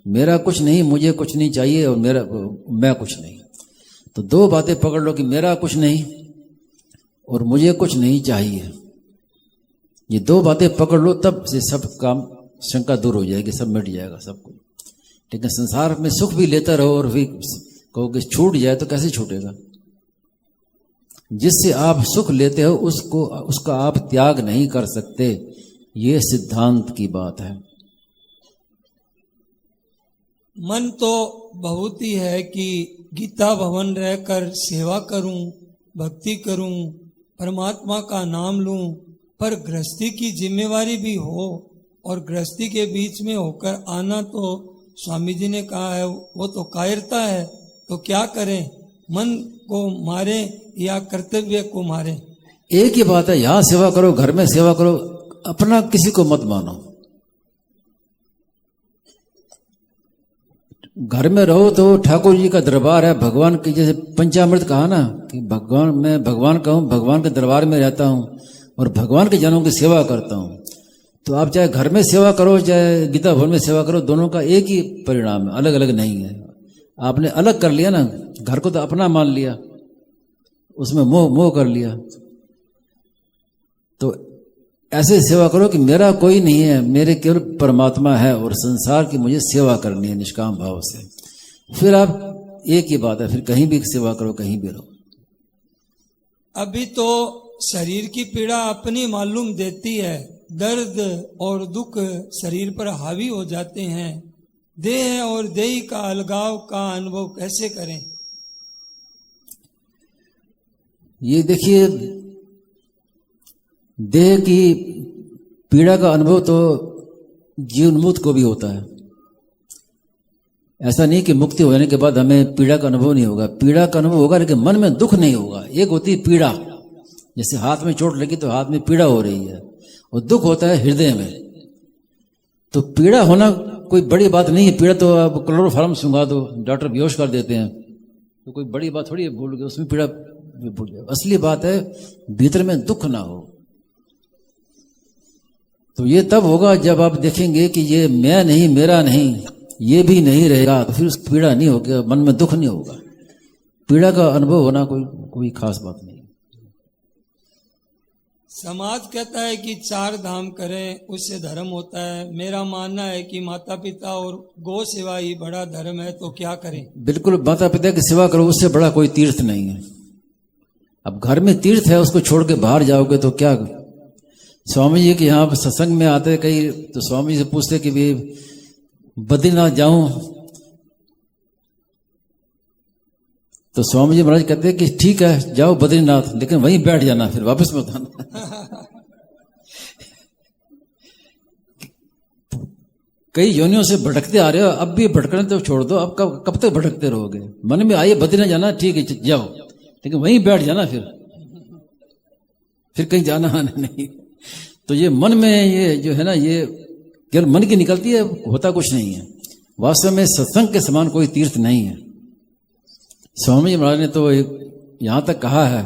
मेरा कुछ नहीं, मुझे कुछ नहीं चाहिए, और मैं कुछ नहीं। तो 2 बातें पकड़ लो कि मेरा कुछ नहीं और मुझे कुछ नहीं चाहिए। ये 2 बातें पकड़ लो, तब से सब काम शंका दूर हो जाएगी, सब मिट जाएगा सब कुछ। लेकिन संसार में सुख भी लेता रहो और फिर कहो कि छूट जाए, तो कैसे छूटेगा? जिससे आप सुख लेते हो उसका आप त्याग नहीं कर सकते, ये सिद्धांत की बात है। मन तो बहुत ही है कि गीता भवन रहकर सेवा करूं, भक्ति करूं, परमात्मा का नाम लूं, पर गृहस्थी की जिम्मेवारी भी हो, और गृहस्थी के बीच में होकर आना तो स्वामी जी ने कहा है वो तो कायरता है। तो क्या करें, मन को मारे या कर्तव्य को मारे? एक ही बात है, यहां सेवा करो, घर में सेवा करो, अपना किसी को मत मानो। घर में रहो तो ठाकुर जी का दरबार है, भगवान की, जैसे पंचामृत कहा ना कि मैं भगवान का हूं, भगवान के दरबार में रहता हूं और भगवान के जनों की सेवा करता हूं। तो आप चाहे घर में सेवा करो चाहे गीता भवन में सेवा करो, दोनों का एक ही परिणाम है, अलग अलग नहीं है। आपने अलग कर लिया ना, घर को तो अपना मान लिया, उसमें मोह कर लिया। तो ऐसे सेवा करो कि मेरा कोई नहीं है, मेरे केवल परमात्मा है और संसार की मुझे सेवा करनी है निष्काम भाव से। फिर आप एक ही बात है, फिर कहीं भी सेवा करो, कहीं भी रहो। अभी तो शरीर की पीड़ा अपनी मालूम देती है, दर्द और दुख शरीर पर हावी हो जाते हैं। देह और देही का अलगाव का अनुभव कैसे करें? ये देखिए, देह की पीड़ा का अनुभव तो जीवन्मुक्त को भी होता है। ऐसा नहीं कि मुक्ति हो जाने के बाद हमें पीड़ा का अनुभव नहीं होगा। पीड़ा का अनुभव होगा, लेकिन मन में दुख नहीं होगा। एक होती है पीड़ा, जैसे हाथ में चोट लगी तो हाथ में पीड़ा हो रही है, और दुख होता है हृदय में। तो पीड़ा होना कोई बड़ी बात नहीं है। पीड़ा तो अब क्लोरोफार्म सुंघा दो, डॉक्टर बेहोश कर देते हैं, तो कोई बड़ी बात थोड़ी है, भूल गए उसमें पीड़ा भूल गए। असली बात है भीतर में दुख ना हो। तो ये तब होगा जब आप देखेंगे कि ये मैं नहीं, मेरा नहीं, ये भी नहीं रहेगा, तो फिर उस पीड़ा नहीं होगी, मन में दुख नहीं होगा। पीड़ा का अनुभव होना कोई खास बात नहीं। समाज कहता है कि 4 धाम करें उससे धर्म होता है। मेरा मानना है कि माता पिता और गौ सेवा ही बड़ा धर्म है, तो क्या करें? बिल्कुल, माता पिता की सेवा करो, उससे बड़ा कोई तीर्थ नहीं है। अब घर में तीर्थ है, उसको छोड़ के बाहर जाओगे तो क्या? स्वामी जी के यहाँ सत्संग में आते कई, तो स्वामी जी से पूछते कि भी बद्रीनाथ जाऊं, तो स्वामी जी महाराज कहते हैं कि ठीक है जाओ बद्रीनाथ, लेकिन वहीं बैठ जाना, फिर वापस मत आना। कई योनियों से भटकते आ रहे हो, अब भी भटकने तो छोड़ दो। अब कब तक भटकते रहोगे? मन में आइए बद्रीनाथ जाना, ठीक है जाओ, लेकिन वहीं बैठ जाना, फिर कहीं जाना आना नहीं। तो ये मन में ये जो है ना, ये केवल मन की निकलती है, होता कुछ नहीं है। वास्तव में सत्संग के समान कोई तीर्थ नहीं है। स्वामी जी महाराज ने तो यहां तक कहा है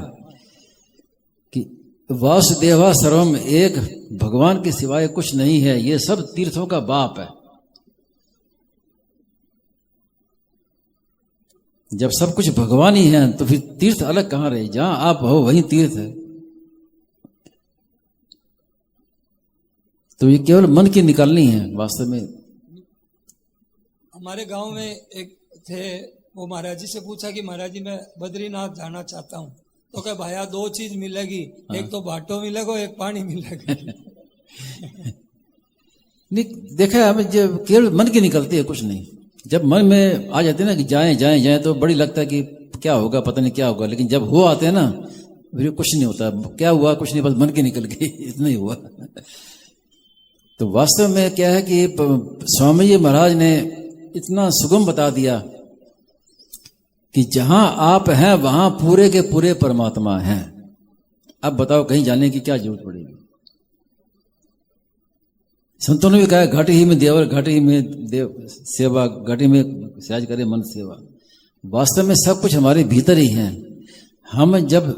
कि वासुदेवा सर्वम, एक भगवान के सिवाय कुछ नहीं है, ये सब तीर्थों का बाप है। जब सब कुछ भगवान ही है तो फिर तीर्थ अलग कहां रहे? जहां आप हो वहीं तीर्थ है। तो ये केवल मन की निकालनी है। वास्तव में हमारे गांव में एक थे, वो महाराज जी से पूछा कि महाराज जी मैं बद्रीनाथ जाना चाहता हूँ, तो क्या भाया 2 चीज मिलेगी, एक तो बाटो मिलेगा, एक पानी मिलेगा। नहीं, देखा है हमें, जब केवल मन की निकलती है, कुछ नहीं। जब मन में आ जाते हैं ना कि जाएं जाएं जाएं, तो बड़ी लगता है कि क्या होगा, पता नहीं क्या होगा, लेकिन जब हो आते हैं ना, फिर कुछ नहीं होता। क्या हुआ? कुछ नहीं, बस मन की निकल गई, इतना ही हुआ। तो वास्तव में क्या है कि स्वामी जी महाराज ने इतना सुगम बता दिया कि जहां आप हैं वहां पूरे के पूरे परमात्मा हैं। अब बताओ कहीं जाने की क्या जरूरत पड़ेगी? संतों ने भी कहा घाटी ही में देवर, घाटी ही में देव सेवा, घाटी में सहज करे मन सेवा। वास्तव में सब कुछ हमारे भीतर ही है। हम जब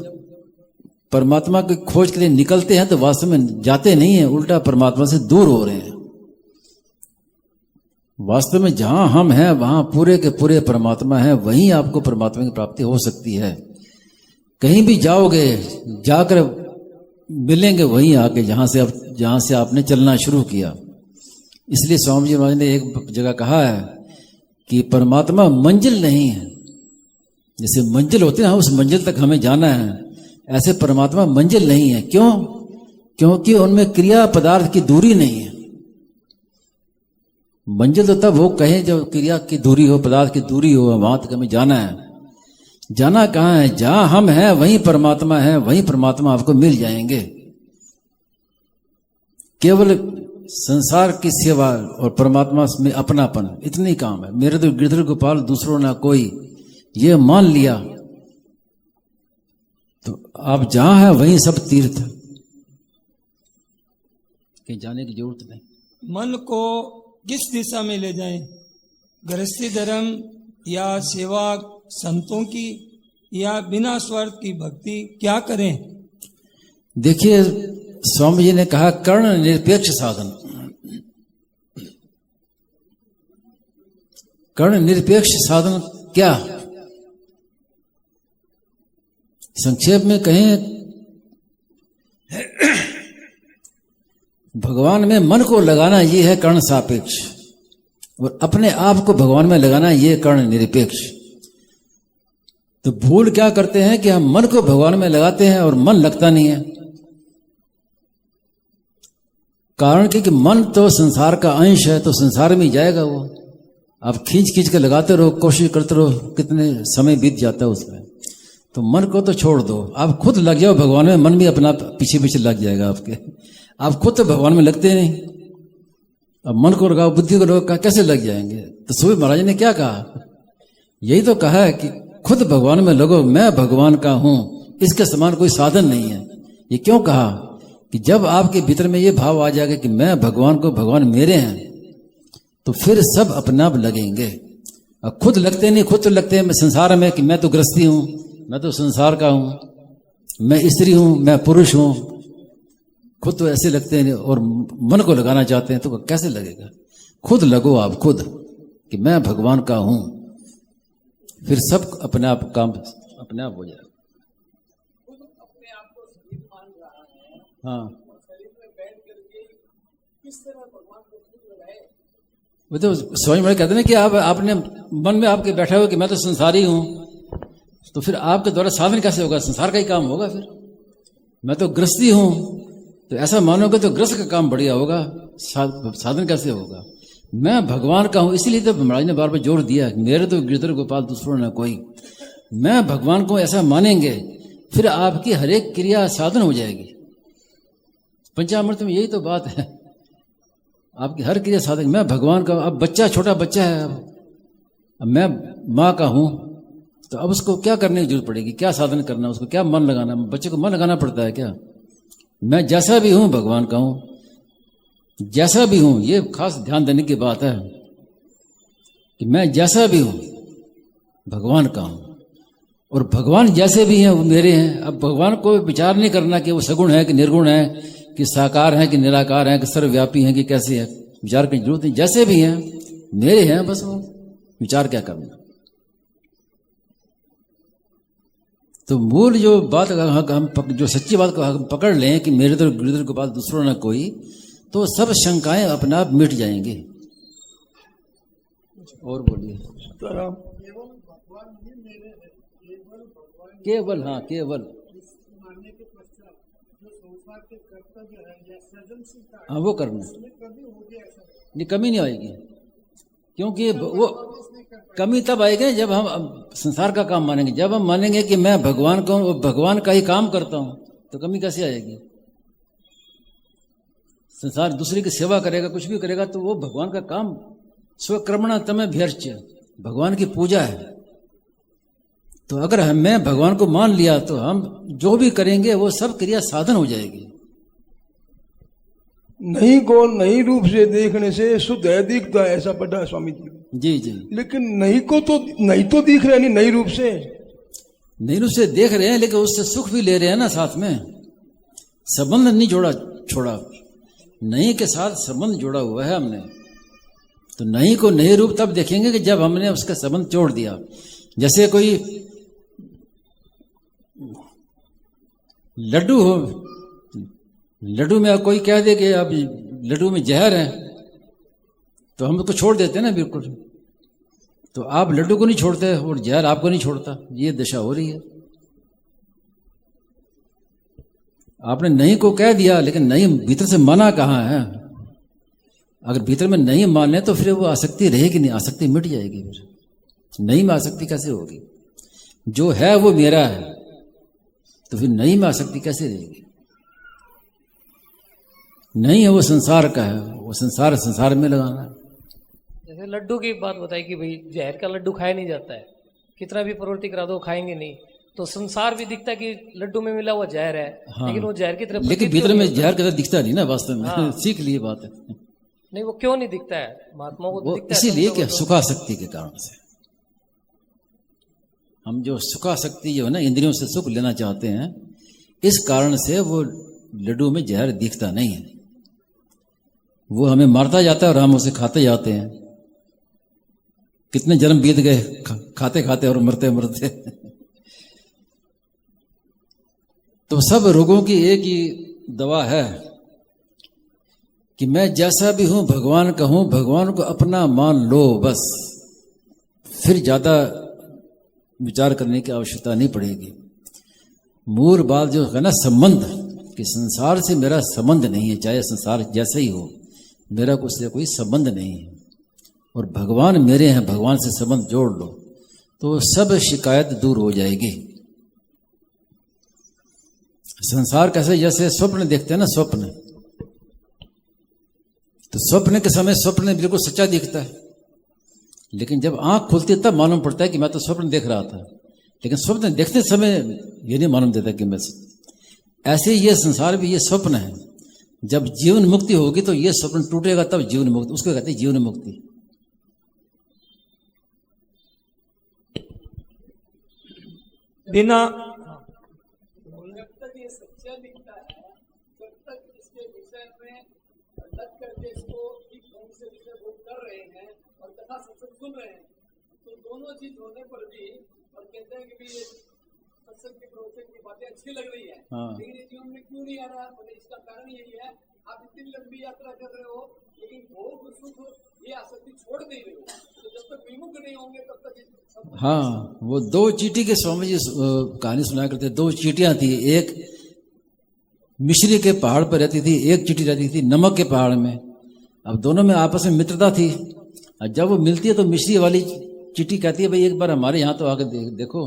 परमात्मा की खोज के लिए निकलते हैं तो वास्तव में जाते नहीं हैं, उल्टा परमात्मा से दूर हो रहे हैं। वास्तव में जहां हम हैं वहां पूरे के पूरे परमात्मा है, वहीं आपको परमात्मा की प्राप्ति हो सकती है। कहीं भी जाओगे, जाकर मिलेंगे वहीं आके जहां से आपने चलना शुरू किया। इसलिए स्वामी जी महाराज ने एक जगह कहा है कि परमात्मा मंजिल नहीं है। जैसे मंजिल होती है ना, उस मंजिल तक हमें जाना है, ऐसे परमात्मा मंजिल नहीं है। क्यों? क्योंकि उनमें क्रिया पदार्थ की दूरी नहीं है। मंजिल तो तब वो कहें जब क्रिया की दूरी हो, पदार्थ की दूरी हो, वहां तक हमें जाना है। जाना कहां है? जहां हम हैं वहीं परमात्मा है, वहीं परमात्मा आपको मिल जाएंगे। केवल संसार की सेवा और परमात्मा में अपनापन, इतनी काम है। मेरे तो गिरधर गोपाल दूसरों ना कोई, ये मान लिया तो आप जहां हैं वहीं सब तीर्थ, कहीं जाने की जरूरत नहीं। मन को किस दिशा में ले जाएं? गृहस्थी धर्म या सेवा संतों की, या बिना स्वार्थ की भक्ति? क्या करें? देखिए, स्वामी जी ने कहा कर्ण निरपेक्ष साधन। कर्ण निरपेक्ष साधन क्या? संक्षेप में कहें, भगवान में मन को लगाना ये है कर्ण सापेक्ष, और अपने आप को भगवान में लगाना ये कर्ण निरपेक्ष। तो भूल क्या करते हैं कि हम मन को भगवान में लगाते हैं और मन लगता नहीं है। कारण कि मन तो संसार का अंश है, तो संसार में ही जाएगा वो। आप खींच खींच के लगाते रहो, कोशिश करते रहो, कितने समय बीत जाता है उसमें। तो मन को तो छोड़ दो, आप खुद लग जाओ भगवान में, मन भी अपना पीछे पीछे लग जाएगा आपके। आप खुद तो भगवान में लगते नहीं, अब मन को लगाओ, बुद्धि को लगाओ, कैसे लग जाएंगे। तो सूर्य महाराज ने क्या कहा, यही तो कहा है कि खुद भगवान में लगो, मैं भगवान का हूं, इसके समान कोई साधन नहीं है। ये क्यों कहा कि जब आपके भीतर में ये भाव आ जाएगा कि मैं भगवान को, भगवान मेरे हैं, तो फिर सब अपने आप लगेंगे। अब खुद लगते नहीं, खुद तो लगते हैं मैं संसार में कि मैं तो गृहस्थी हूं, मैं तो संसार का हूं, मैं स्त्री हूं, मैं पुरुष हूं। खुद तो ऐसे लगते हैं और मन को लगाना चाहते हैं, तो कैसे लगेगा। खुद लगो आप खुद कि मैं भगवान का हूं, फिर सब अपने आप काम अपने आप हो जाएगा। हाँ, वो तो समझ में कहते हैं कि आपने मन में आपके बैठे हो कि मैं तो संसारी हूं, तो फिर आपके द्वारा साधन कैसे होगा, संसार का ही काम होगा। फिर मैं तो गृहस्थी हूं, तो ऐसा मानोगे तो गृहस्थ का काम बढ़िया होगा, साधन कैसे होगा। मैं भगवान का हूं, इसीलिए तो महाराज ने बार बार जोर दिया, मेरे तो गिरधर गोपाल दूसरों न कोई। मैं भगवान को ऐसा मानेंगे, फिर आपकी हर एक क्रिया साधन हो जाएगी। पंचामृत में यही तो बात है, आपकी हर क्रिया साधन। मैं भगवान का, अब बच्चा छोटा बच्चा है, अब मैं माँ का हूं, तो अब उसको क्या करने की जरूरत पड़ेगी, क्या साधन करना, उसको क्या मन लगाना, बच्चे को मन लगाना पड़ता है क्या। मैं जैसा भी हूं भगवान का हूं, जैसा भी हूं, ये खास ध्यान देने की बात है कि मैं जैसा भी हूं भगवान का हूं, और भगवान जैसे भी हैं वो मेरे हैं। अब भगवान को विचार नहीं करना कि वो सगुण है कि निर्गुण है, कि साकार है कि निराकार है, कि सर्वव्यापी है कि कैसे है, विचार की जरूरत नहीं। जैसे भी हैं मेरे हैं, बस वो विचार क्या करना। तो मूल जो बात हम जो सच्ची बात को हम पकड़ लें कि मेरे तो गिरधर गोपाल दूसरों ना कोई, तो सब शंकाएं अपने आप मिट जाएंगे। और बोलिए। केवल, हाँ केवल, हाँ वो करना, नहीं कमी नहीं आएगी, क्योंकि वो कमी तब आएगी जब हम संसार का काम मानेंगे। जब हम मानेंगे कि मैं भगवान को, भगवान का ही काम करता हूं, तो कमी कैसे आएगी। संसार दूसरे की सेवा करेगा, कुछ भी करेगा, तो वो भगवान का काम, स्वकर्मणा तमभ्यर्च्य, भगवान की पूजा है। तो अगर मैं भगवान को मान लिया, तो हम जो भी करेंगे वो सब क्रिया साधन हो जाएगी। नहीं को नई रूप से देखने से शुद्ध है दिखता है, ऐसा पढ़ा स्वामी जी। जी। लेकिन नहीं को तो नहीं तो दिख रहे, नहीं नई रूप से, नई रूप से देख रहे हैं, लेकिन उससे सुख भी ले रहे हैं ना साथ में। संबंध नहीं छोड़ा, नई के साथ संबंध जोड़ा हुआ है हमने। तो नई को नई रूप तब देखेंगे कि जब हमने उसका संबंध जोड़ दिया। जैसे कोई लड्डू हो, लड्डू में कोई कह दे कि अब लड्डू में जहर है, तो हम उसको छोड़ देते हैं ना बिल्कुल। तो आप लड्डू को नहीं छोड़ते और जहर आपको नहीं छोड़ता, ये दशा हो रही है। आपने नहीं को कह दिया, लेकिन नहीं भीतर से माना कहाँ है। अगर भीतर में नहीं माने तो फिर वो आसक्ति रहेगी नहीं, आसक्ति मिट जाएगी। फिर नहीं में आसक्ति कैसे होगी। जो है वो मेरा है, तो फिर नहीं में आसक्ति कैसे रहेगी। नहीं है वो संसार का है, वो संसार में लगाना है। जैसे लड्डू की बात बताई कि भाई जहर का लड्डू खाया नहीं जाता है, कितना भी प्रवृत्ति करा दो खाएंगे नहीं। तो संसार भी दिखता है कि लड्डू में मिला हुआ जहर है, हाँ। लेकिन वो जहर की तरफ, लेकिन भीतर में जहर की तरफ दिखता नहीं ना वास्तव में। हाँ। सीख लिए बात है। नहीं, वो क्यों नहीं दिखता है महात्माओं को, दिखता है इसीलिए कि सुखासक्ति के कारण से। हम जो सुखासक्ति जो है ना, इंद्रियों से सुख लेना चाहते हैं, इस कारण से वो लड्डू में जहर दिखता नहीं है। वो हमें मारता जाता है और हम उसे खाते जाते हैं। कितने जन्म बीत गए खाते खाते और मरते मरते। तो सब रोगों की एक ही दवा है कि मैं जैसा भी हूं भगवान का हूं, भगवान को अपना मान लो बस। फिर ज्यादा विचार करने की आवश्यकता नहीं पड़ेगी। मूल बात जो है ना, संबंध, कि संसार से मेरा संबंध नहीं है, चाहे संसार जैसे ही हो, मेरा उससे कोई संबंध नहीं है, और भगवान मेरे हैं, भगवान से संबंध जोड़ लो तो सब शिकायत दूर हो जाएगी। संसार कैसे, जैसे स्वप्न देखते हैं ना, स्वप्न, तो स्वप्न के समय स्वप्न बिल्कुल सच्चा दिखता है, लेकिन जब आंख खुलती है तब मालूम पड़ता है कि मैं तो स्वप्न देख रहा था। लेकिन स्वप्न देखते समय ये नहीं मालूम देता कि मैं, ऐसे ये संसार भी ये स्वप्न है। जब जीवन मुक्ति होगी तो ये स्वप्न टूटेगा, तब जीवन मुक्ति, उसको कहते हैं जीवन मुक्ति। बिना जब तक ये सच्चा दिखता है, जब तक इसके विषय में लग करके इसको ठीक ढंग से विषय भोग कर रहे हैं और कथा सत्संग सुन रहे हैं, तो दोनों चीज होने पर भी और कहते हैं कि भी ये सत्संग के प्रवचन की बातें अच्छी लग रही है, लेकिन ये जीवन में क्यों नहीं आ रहा? मतलब इसका कारण यही है, आप इतनी लंबी यात्रा कर रहे हो लेकिन भोग सुख ये आसक्ति छोड़ नहीं रहे हो, तो जब तक विमुख नहीं होंगे तब तक। हाँ, वो दो चीटी के स्वामी जी कहानी सुनाया करते। दो चीटियां थी, एक मिश्री के पहाड़ पर रहती थी, एक चीटी रहती थी नमक के पहाड़ में। अब दोनों में आपस में मित्रता थी, और जब वो मिलती है तो मिश्री वाली चीटी कहती है भाई एक बार हमारे यहाँ तो आकर देखो।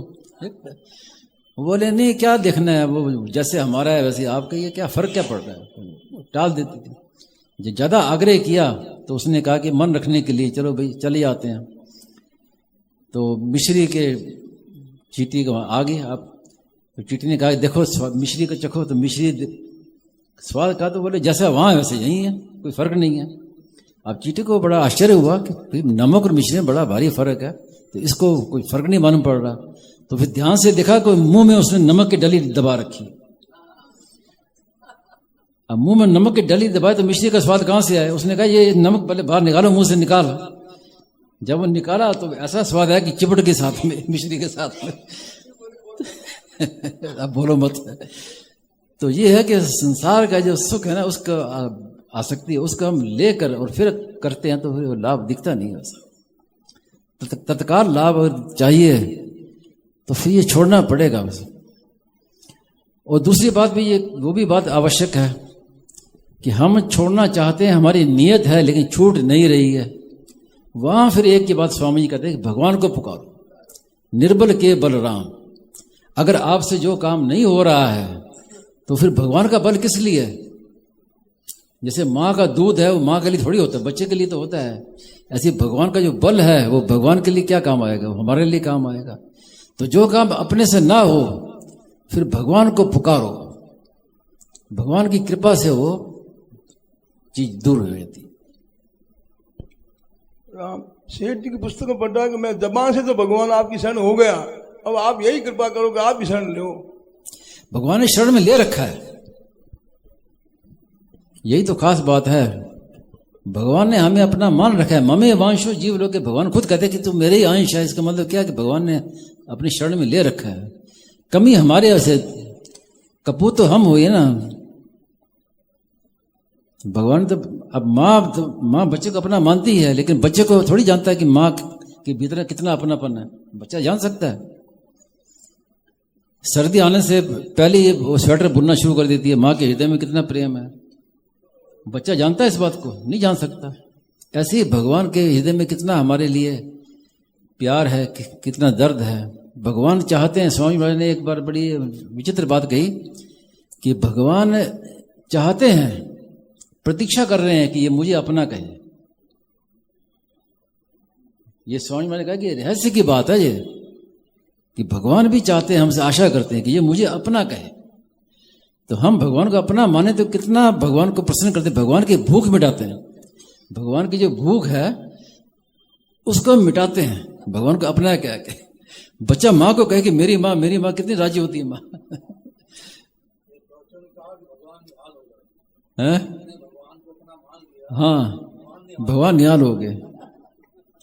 बोले नहीं, क्या देखना है, वो जैसे हमारा है वैसे आपका, ये क्या फर्क क्या पड़ रहा है, टाल देती थी। जब ज्यादा आग्रह किया तो उसने कहा कि मन रखने के लिए चलो भाई चले जाते हैं। तो मिश्री के चीटी को आ गई, आप तो चीटी ने कहा देखो मिश्री को चखो, तो मिश्री स्वाद का, तो बोले जैसा वहाँ है वैसे यही है, कोई फर्क नहीं है। अब चीटी को बड़ा आश्चर्य हुआ कि नमक और मिश्री में बड़ा भारी फर्क है, तो इसको कोई फर्क नहीं मालूम पड़ रहा। तो फिर ध्यान से देखा, कोई मुंह में उसने नमक की डली दबा रखी। अब मुंह में नमक की डली दबाए तो मिश्री का स्वाद कहाँ से आया? उसने कहा ये नमक पहले बाहर निकालो, मुंह से निकाल। जब वो निकाला तो ऐसा स्वाद है कि चिपट के साथ में, मिश्री के साथ में। अब बोलो मत। तो ये है कि संसार का जो सुख है ना, उसका आसक्ति, उसका हम लेकर और फिर करते हैं तो फिर वो लाभ दिखता नहीं है। तत्काल लाभ चाहिए तो फिर ये छोड़ना पड़ेगा उसे। और दूसरी बात भी, ये वो भी बात आवश्यक है कि हम छोड़ना चाहते हैं, हमारी नीयत है लेकिन छूट नहीं रही है। वहां फिर एक की बात स्वामी जी कहते हैं कि भगवान को पुकारो, निर्बल के बलराम। अगर आपसे जो काम नहीं हो रहा है तो फिर भगवान का बल किस लिए? जैसे माँ का दूध है वो माँ के लिए थोड़ी होता है, बच्चे के लिए तो होता है। ऐसे भगवान का जो बल है वो भगवान के लिए क्या काम आएगा? वो हमारे लिए काम आएगा। तो जो काम अपने से ना हो फिर भगवान को पुकारो, भगवान की कृपा से वो चीज दूर हो जाती। सेठ जी की पुस्तक में पढ़ा कि मैं जबान से तो भगवान आपकी शरण हो गया, अब आप यही कृपा करो कि आप भी शरण लो। भगवान ने शरण में ले रखा है, यही तो खास बात है। भगवान ने हमें अपना मान रखा है। ममे वांशो जीव लोग, भगवान खुद कहते हैं कि तू मेरे ही अंश है। इसका मतलब क्या है कि भगवान ने अपनी शरण में ले रखा है। कमी हमारे वैसे, कपूत तो हम हुए ना। भगवान तो अब माँ बच्चे को अपना मानती है, लेकिन बच्चे को थोड़ी जानता है कि माँ के भीतर कितना अपनापन है। बच्चा जान सकता है। सर्दी आने से पहले ये वो स्वेटर बुनना शुरू कर देती है। माँ के हृदय में कितना प्रेम है, बच्चा जानता है इस बात को? नहीं जान सकता। ऐसे ही भगवान के हृदय में कितना हमारे लिए प्यार है, कितना दर्द है। भगवान चाहते हैं, स्वामी महाराज ने एक बार बड़ी विचित्र बात कही कि भगवान चाहते हैं, प्रतीक्षा कर रहे हैं कि ये मुझे अपना कहे। ये स्वामी महाराज ने कहा कि रहस्य की बात है ये, कि भगवान भी चाहते हैं, हमसे आशा करते हैं कि ये मुझे अपना कहे। तो हम भगवान को अपना माने तो कितना भगवान को प्रसन्न करते हैं, भगवान की भूख मिटाते हैं। भगवान की जो भूख है उसको मिटाते हैं, भगवान को अपना क्या कहे। बच्चा माँ को कहे कि मेरी माँ कितनी राजी होती है माँ। हाँ, भगवान निहाल हो गए।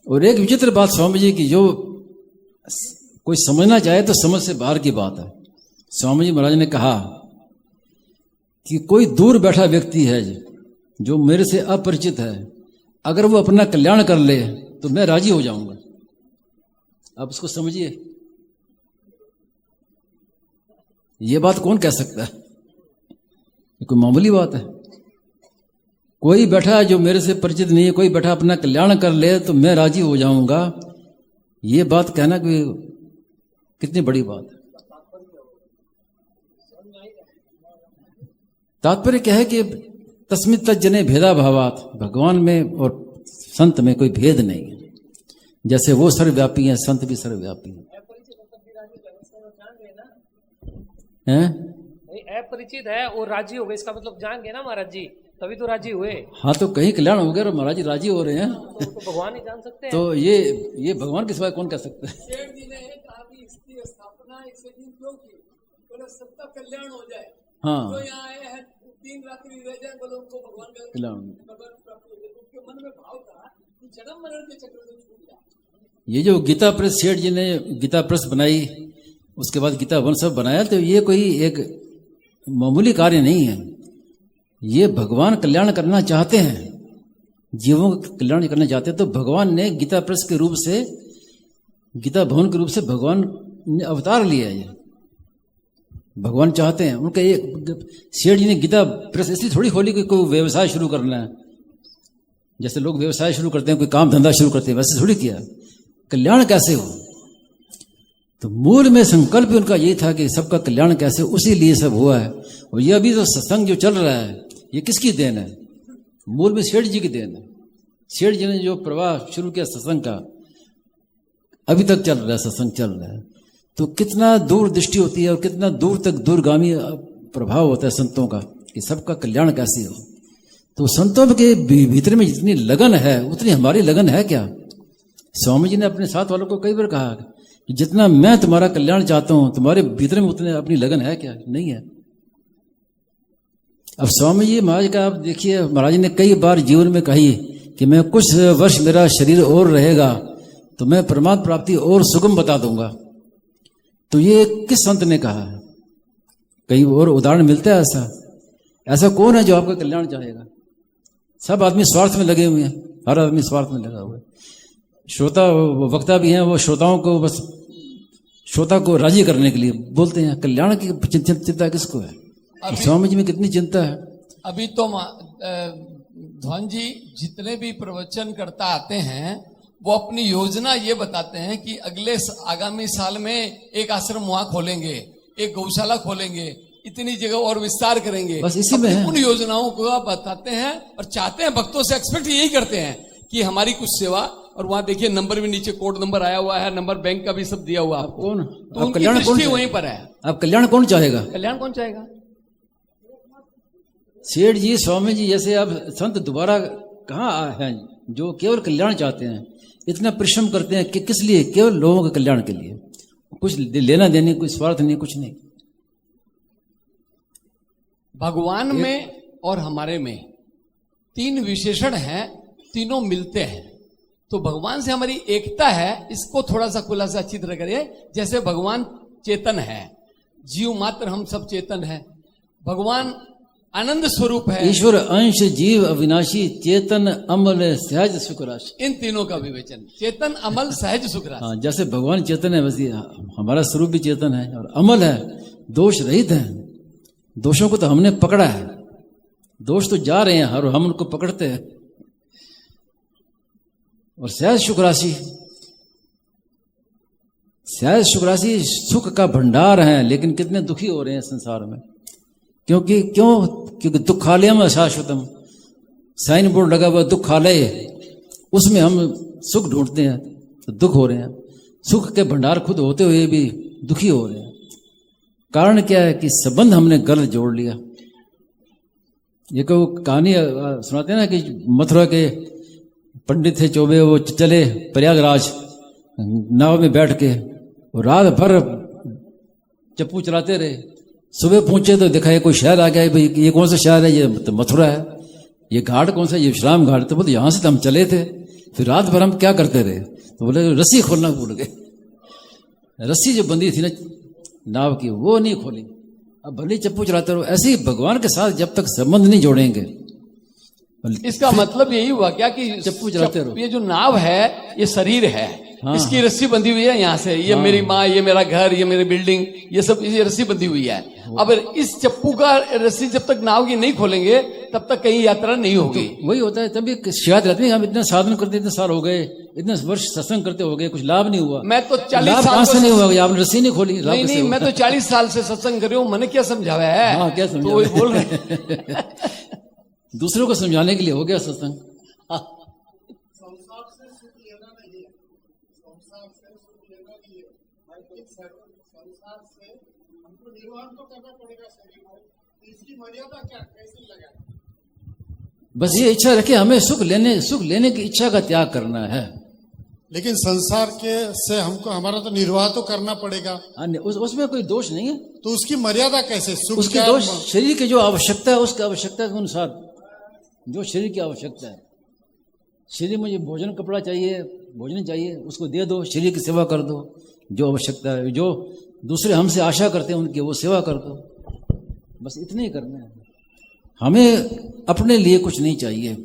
और एक विचित्र बात स्वामी जी की, जो कोई समझना चाहे तो समझ से बाहर की बात है। स्वामी जी महाराज ने कहा कि कोई दूर बैठा व्यक्ति है जो मेरे से अपरिचित है, अगर वो अपना कल्याण कर ले तो मैं राजी हो जाऊंगा। आप उसको समझिए। ये बात कौन कह सकता है? ये कोई मामूली बात है? कोई बैठा है जो मेरे से परिचित नहीं है, कोई बैठा अपना कल्याण कर ले तो मैं राजी हो जाऊंगा, ये बात कहना कोई कितनी बड़ी बात है। तात्पर्य क्या है कि तस्मित् तज्जने भेदा भावात, भगवान में और संत में कोई भेद नहीं है। जैसे वो सर्वव्यापी हैं, संत भी सर्वव्यापी हैं। अपरिचित है और राजी हो गए, इसका मतलब जान गए ना महाराज जी, तभी तो राजी हुए। हाँ, तो कहीं कल्याण हो गया और महाराज जी राजी हो रहे हैं तो भगवान ही जान सकते हैं। तो ये भगवान के सिवाय कौन कह सकता है? शेठ जी ने कहा कि इसकी स्थापना इसे दिन क्यों की, बोले सबका कल्याण हो जाए। हाँ, जो यहाँ आए हैं 3 रात्रि रह जाए, बोले उनको भगवान का कल्याण। भगवान प्राप्त हो जाए। उनके मन में भाव था कि जन्म मरण के चक्र से छूट जाए। ये जो गीता प्रेस सेठ जी ने गीता प्रेस बनाई, उसके बाद गीता वन सब बनाया, तो ये कोई एक मामूली कार्य नहीं है। ये भगवान कल्याण करना चाहते हैं, जीवों का कल्याण करना चाहते हैं। तो भगवान ने गीता प्रेस के रूप से, गीता भवन के रूप से भगवान ने अवतार लिया है। ये भगवान चाहते हैं उनका। ये सेठ जी ने गीता प्रेस इसलिए थोड़ी खोली कि कोई व्यवसाय शुरू करना है, जैसे लोग व्यवसाय शुरू करते हैं, कोई काम धंधा शुरू करते हैं, वैसे थोड़ी किया। कल्याण कैसे हो, तो मूल में संकल्प भी उनका यही था कि सबका कल्याण कैसे, उसी लिए सब हुआ है। और ये अभी तो सत्संग जो चल रहा है, ये किसकी देन है? मूल में सेठ जी की देन है। सेठ जी ने जो प्रवाह शुरू किया सत्संग का, अभी तक चल रहा है, सत्संग चल रहा है। तो कितना दूर दृष्टि होती है और कितना दूर तक दूरगामी प्रभाव होता है संतों का कि सबका कल्याण कैसे हो। तो संतों के भीतर में जितनी लगन है, उतनी हमारी लगन है क्या? स्वामी जी ने अपने साथ वालों को कई बार कहा कि जितना मैं तुम्हारा कल्याण चाहता हूं, तुम्हारे भीतर में उतने अपनी लगन है क्या? नहीं है। अब स्वामी जी महाराज का आप देखिए, महाराज ने कई बार जीवन में कही कि मैं कुछ वर्ष मेरा शरीर और रहेगा तो मैं परमात्मा प्राप्ति और सुगम बता दूंगा। तो ये किस संत ने कहा है? कई और उदाहरण मिलता है ऐसा? ऐसा कौन है जो आपका कल्याण चाहेगा? सब आदमी स्वार्थ में लगे हुए हैं, हर आदमी स्वार्थ में लगा हुआ है। श्रोता वक्ता भी हैं, वो श्रोताओं को बस श्रोता को राजी करने के लिए बोलते हैं। कल्याण की चिंता किसको है? स्वामी जी में कितनी चिंता है। अभी तो ध्वन जी जितने भी प्रवचन करता आते हैं, वो अपनी योजना ये बताते हैं कि अगले आगामी साल में एक आश्रम वहां खोलेंगे, एक गौशाला खोलेंगे, इतनी जगह और विस्तार करेंगे। बस इसी में है। उन योजनाओं को आप बताते हैं और चाहते हैं, भक्तों से एक्सपेक्ट यही करते हैं कि हमारी कुछ सेवा। और वहां देखिए नंबर भी नीचे कोड नंबर आया हुआ है, नंबर बैंक का भी सब दिया हुआ आपको। कौन? तो आप उनकी कल्याण कौन दृष्टि वहीं पर है। आप कल्याण कौन चाहेगा? कल्याण कौन चाहेगा? सेठ जी स्वामी जी जैसे अब संत दोबारा कहाँ हैं जो केवल कल्याण चाहते हैं, इतना परिश्रम करते हैं कि किस लिए? केवल लोगों के कल्याण के लिए, कुछ लेना देने, कोई स्वार्थ नहीं, कुछ नहीं। भगवान में और हमारे में 3 विशेषण हैं, तीनों मिलते हैं। तो भगवान से हमारी एकता है, इसको थोड़ा सा खुलासा अच्छी तरह करिए। जैसे भगवान चेतन है, जीव मात्र हम सब चेतन है। भगवान आनंद स्वरूप है, ईश्वर अंश जीव अविनाशी चेतन अमल सहज सुख राशि। इन तीनों का विवेचन, चेतन अमल सहज सुख राशि। हाँ, जैसे भगवान चेतन है वैसे हमारा स्वरूप भी चेतन है और अमल है, दोष रहित है। दोषों को तो हमने पकड़ा है, दोष तो जा रहे हैं और हम उनको पकड़ते हैं। और सहज सुख राशि, सहज सुख राशि सुख का भंडार है। लेकिन कितने दुखी हो रहे हैं संसार में, क्योंकि दुखालयम अशाश्वतम, साइन बोर्ड लगा हुआ दुखालय, उसमें हम सुख ढूंढते हैं तो दुख हो रहे हैं। सुख के भंडार खुद होते हुए भी दुखी हो रहे हैं। कारण क्या है कि संबंध हमने गलत जोड़ लिया। ये को कहानी सुनाते हैं ना कि मथुरा के पंडित थे चौबे, वो चले प्रयागराज नाव में बैठ के, वो रात भर चप्पू चलाते रहे। सुबह पहुंचे तो देखा ये कोई शहर आ गया। भाई ये कौन सा शहर है? ये तो मथुरा है। ये घाट कौन सा? ये विश्राम घाट। तो बोले यहां से तो हम चले थे, फिर रात भर हम क्या करते रहे? तो बोले रस्सी खोलना भूल गए। रस्सी जो बंधी थी ना नाव की, वो नहीं खोली। अब भले चप्पू चलाते रहो। ऐसे ही भगवान के साथ जब तक संबंध नहीं जोड़ेंगे, इसका मतलब यही हुआ क्या कि चप्पू चलाते रहो। ये जो नाव है ये शरीर है, हाँ, इसकी रस्सी बंधी हुई है यहाँ से, ये मेरी माँ, ये मेरा घर, ये मेरी बिल्डिंग, ये सब ये रस्सी बंधी हुई है। अब इस चप्पू का रस्सी जब तक नाव की नहीं खोलेंगे तब तक कहीं यात्रा नहीं होगी। वही होता है। तभी शिकायत रहती है, हम इतने साधन करते, इतने साल हो गए, इतने वर्ष सत्संग करते हो गए, कुछ लाभ नहीं हुआ। मैं तो 40 लाभ साल कहाँ से नहीं हुआ? आपने रस्सी नहीं खोली, लाभ नहीं कैसे नहीं, हुआ? मैं तो 40 साल से सत्संग कर रही हूँ, मैंने क्या समझाया है? हाँ, क्या समझाया? तो वही बोल रहे हैं। दूसरों को समझाने के लिए हो गया सत्संग। संसार से सुख लेना नहीं है, संसार से सुख लेना नहीं है, लेकिन संसार से हमको निर्वाह तो करना पड़ेगा शरीर को, तो इसकी मर्यादा क्या, कैसे लगाए? बस ये इच्छा रखे, हमें सुख लेने की इच्छा का त्याग करना है। लेकिन संसार के से हमको हमारा तो निर्वाह तो करना पड़ेगा, उसमें कोई दोष नहीं है। तो उसकी मर्यादा कैसे? सुख उसकी क्या? दोष शरीर की जो आवश्यकता है, उसकी आवश्यकता के अनुसार जो शरीर की आवश्यकता है। शरीर मुझे भोजन कपड़ा चाहिए, भोजन चाहिए, उसको दे दो, शरीर की सेवा कर दो। जो आवश्यकता है, जो दूसरे हमसे आशा करते हैं उनकी वो सेवा कर दो, बस इतने ही करना है। हमें अपने लिए कुछ नहीं चाहिए,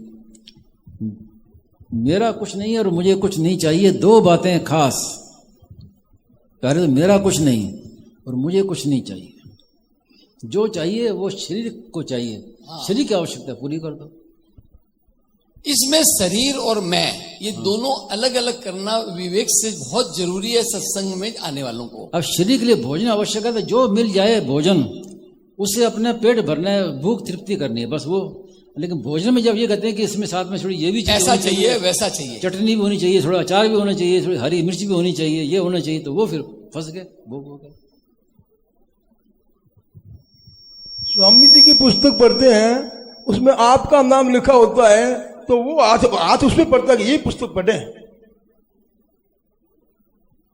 मेरा कुछ नहीं है और मुझे कुछ नहीं चाहिए। दो बातें खास, पहले तो मेरा कुछ नहीं और मुझे कुछ नहीं चाहिए। जो चाहिए वो शरीर को चाहिए, शरीर की आवश्यकता पूरी कर दो। इसमें शरीर और मैं ये दोनों अलग अलग करना विवेक से बहुत जरूरी है सत्संग में आने वालों को। अब शरीर के लिए भोजन आवश्यक है, तो जो मिल जाए भोजन, उससे अपने पेट भरना है, भूख तृप्ति करनी है, बस वो। लेकिन भोजन में जब ये कहते हैं कि इसमें साथ में थोड़ी ये भी ऐसा चाहिए, वैसा चाहिए, चटनी भी होनी चाहिए, थोड़ा अचार भी होना चाहिए, थोड़ी हरी मिर्च भी होनी चाहिए, ये होना चाहिए, तो वो फिर फंस गए, भूख हो गए। स्वामी जी की पुस्तक पढ़ते हैं, उसमें आपका नाम लिखा होता है, तो वो हाथ उसमें पढ़ता है कि ये पुस्तक पढ़े।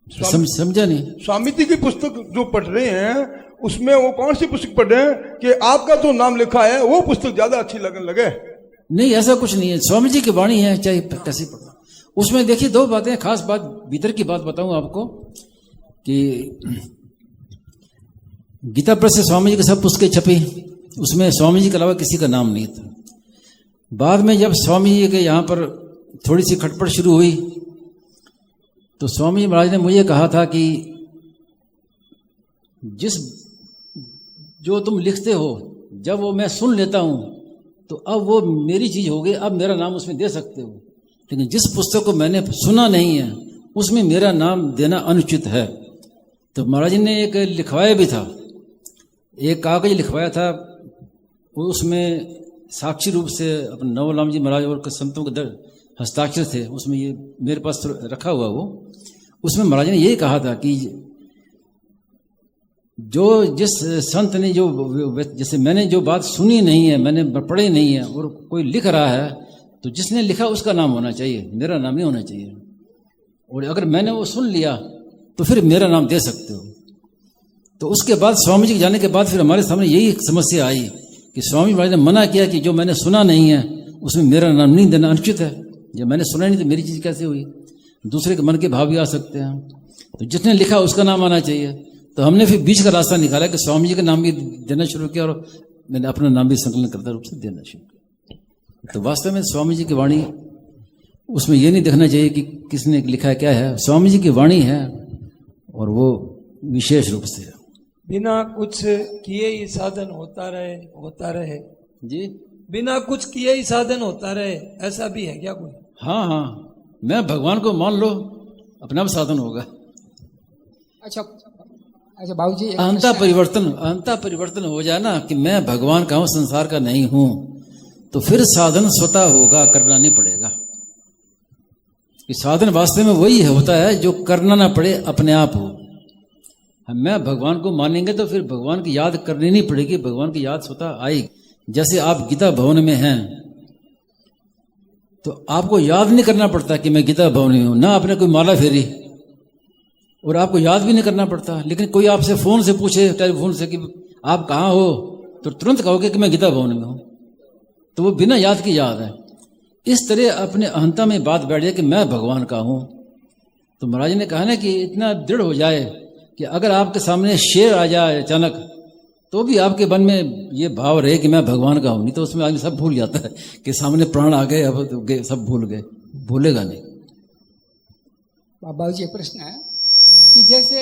समझा नहीं? स्वामी जी की पुस्तक जो पढ़ रहे हैं उसमें वो कौन सी पुस्तक पढ़ रहे हैं कि आपका जो नाम लिखा है वो पुस्तक ज्यादा अच्छी लगने लगे? नहीं, ऐसा कुछ नहीं है। स्वामी जी की वाणी है, चाहे कैसी पढ़ो। उसमें देखिए दो बातें, खास बात, भीतर की बात बताऊं आपको कि गीता प्रेस से स्वामी जी की सब पुस्तकें छपी, उसमें स्वामी जी के अलावा किसी का नाम नहीं था। बाद में जब स्वामी जी के यहाँ पर थोड़ी सी खटपट शुरू हुई, तो स्वामी जी महाराज ने मुझे कहा था कि जो तुम लिखते हो, जब वो मैं सुन लेता हूं तो अब वो मेरी चीज हो गई, अब मेरा नाम उसमें दे सकते हो। लेकिन जिस पुस्तक को मैंने सुना नहीं है उसमें मेरा नाम देना अनुचित है। तो महाराज जी ने एक लिखवाया भी था, एक कागज लिखवाया था, उसमें साक्षी रूप से अपने नवलाम जी महाराज और संतों के हस्ताक्षर थे, उसमें ये मेरे पास रखा हुआ वो। उसमें महाराज ने यही कहा था कि जो जिस संत ने जो, जैसे मैंने जो बात सुनी नहीं है, मैंने पढ़ी नहीं है, और कोई लिख रहा है, तो जिसने लिखा उसका नाम होना चाहिए, मेरा नाम नहीं होना चाहिए। और अगर मैंने वो सुन लिया तो फिर मेरा नाम दे सकते हो। तो उसके बाद स्वामी जी के जाने के बाद फिर हमारे सामने यही समस्या आई कि स्वामी महाराज ने मना किया कि जो मैंने सुना नहीं है उसमें मेरा नाम नहीं देना अनुचित है। जब मैंने सुना नहीं तो मेरी चीज कैसे हुई? दूसरे के मन के भाव भी आ सकते हैं, तो जिसने लिखा उसका नाम आना चाहिए। तो हमने फिर बीच का रास्ता निकाला कि स्वामी जी का नाम भी देना शुरू किया और मैंने अपना नाम भी संकलन करता रूप से देना शुरू किया। तो वास्तव में स्वामी जी की वाणी, उसमें ये नहीं देखना चाहिए कि किसने लिखा है क्या है, स्वामी जी की वाणी है और वो विशेष रूप से है। बिना कुछ किए ही साधन होता रहे जी, बिना कुछ किए ही साधन होता रहे, ऐसा भी है क्या कोई? हाँ हाँ, मैं भगवान को मान लो, अपना भी साधन होगा। अच्छा बाबूजी, अहंता परिवर्तन हो जाए ना कि मैं भगवान का हूं, संसार का नहीं हूं, तो फिर साधन स्वतः होगा, करना नहीं पड़ेगा। कि साधन वास्तव में वही होता है जो करना ना पड़े, अपने आप हो। मैं भगवान को मानेंगे तो फिर भगवान की याद करनी नहीं पड़ेगी, भगवान की याद स्वतः आएगी। जैसे आप गीता भवन में हैं तो आपको याद नहीं करना पड़ता कि मैं गीता भवन में हूं, ना आपने कोई माला फेरी, और आपको याद भी नहीं करना पड़ता। लेकिन कोई आपसे फोन से पूछे, टेलीफोन से कि आप कहाँ हो, तो तुरंत कहोगे कि मैं गीता भवन में हूं, तो वो बिना याद की याद है। इस तरह अपने अहंता में बात बैठ जाए कि मैं भगवान का हूं। तो महाराज ने कहा ना कि इतना दृढ़ हो जाए कि अगर आपके सामने शेर आ जाए अचानक, तो भी आपके मन में ये भाव रहे कि मैं भगवान का हूं। नहीं तो उसमें आदमी सब भूल जाता है कि सामने प्राण आ गए, अब तो सब भूल गए, भूलेगा नहीं। बाबा जी एक प्रश्न है कि जैसे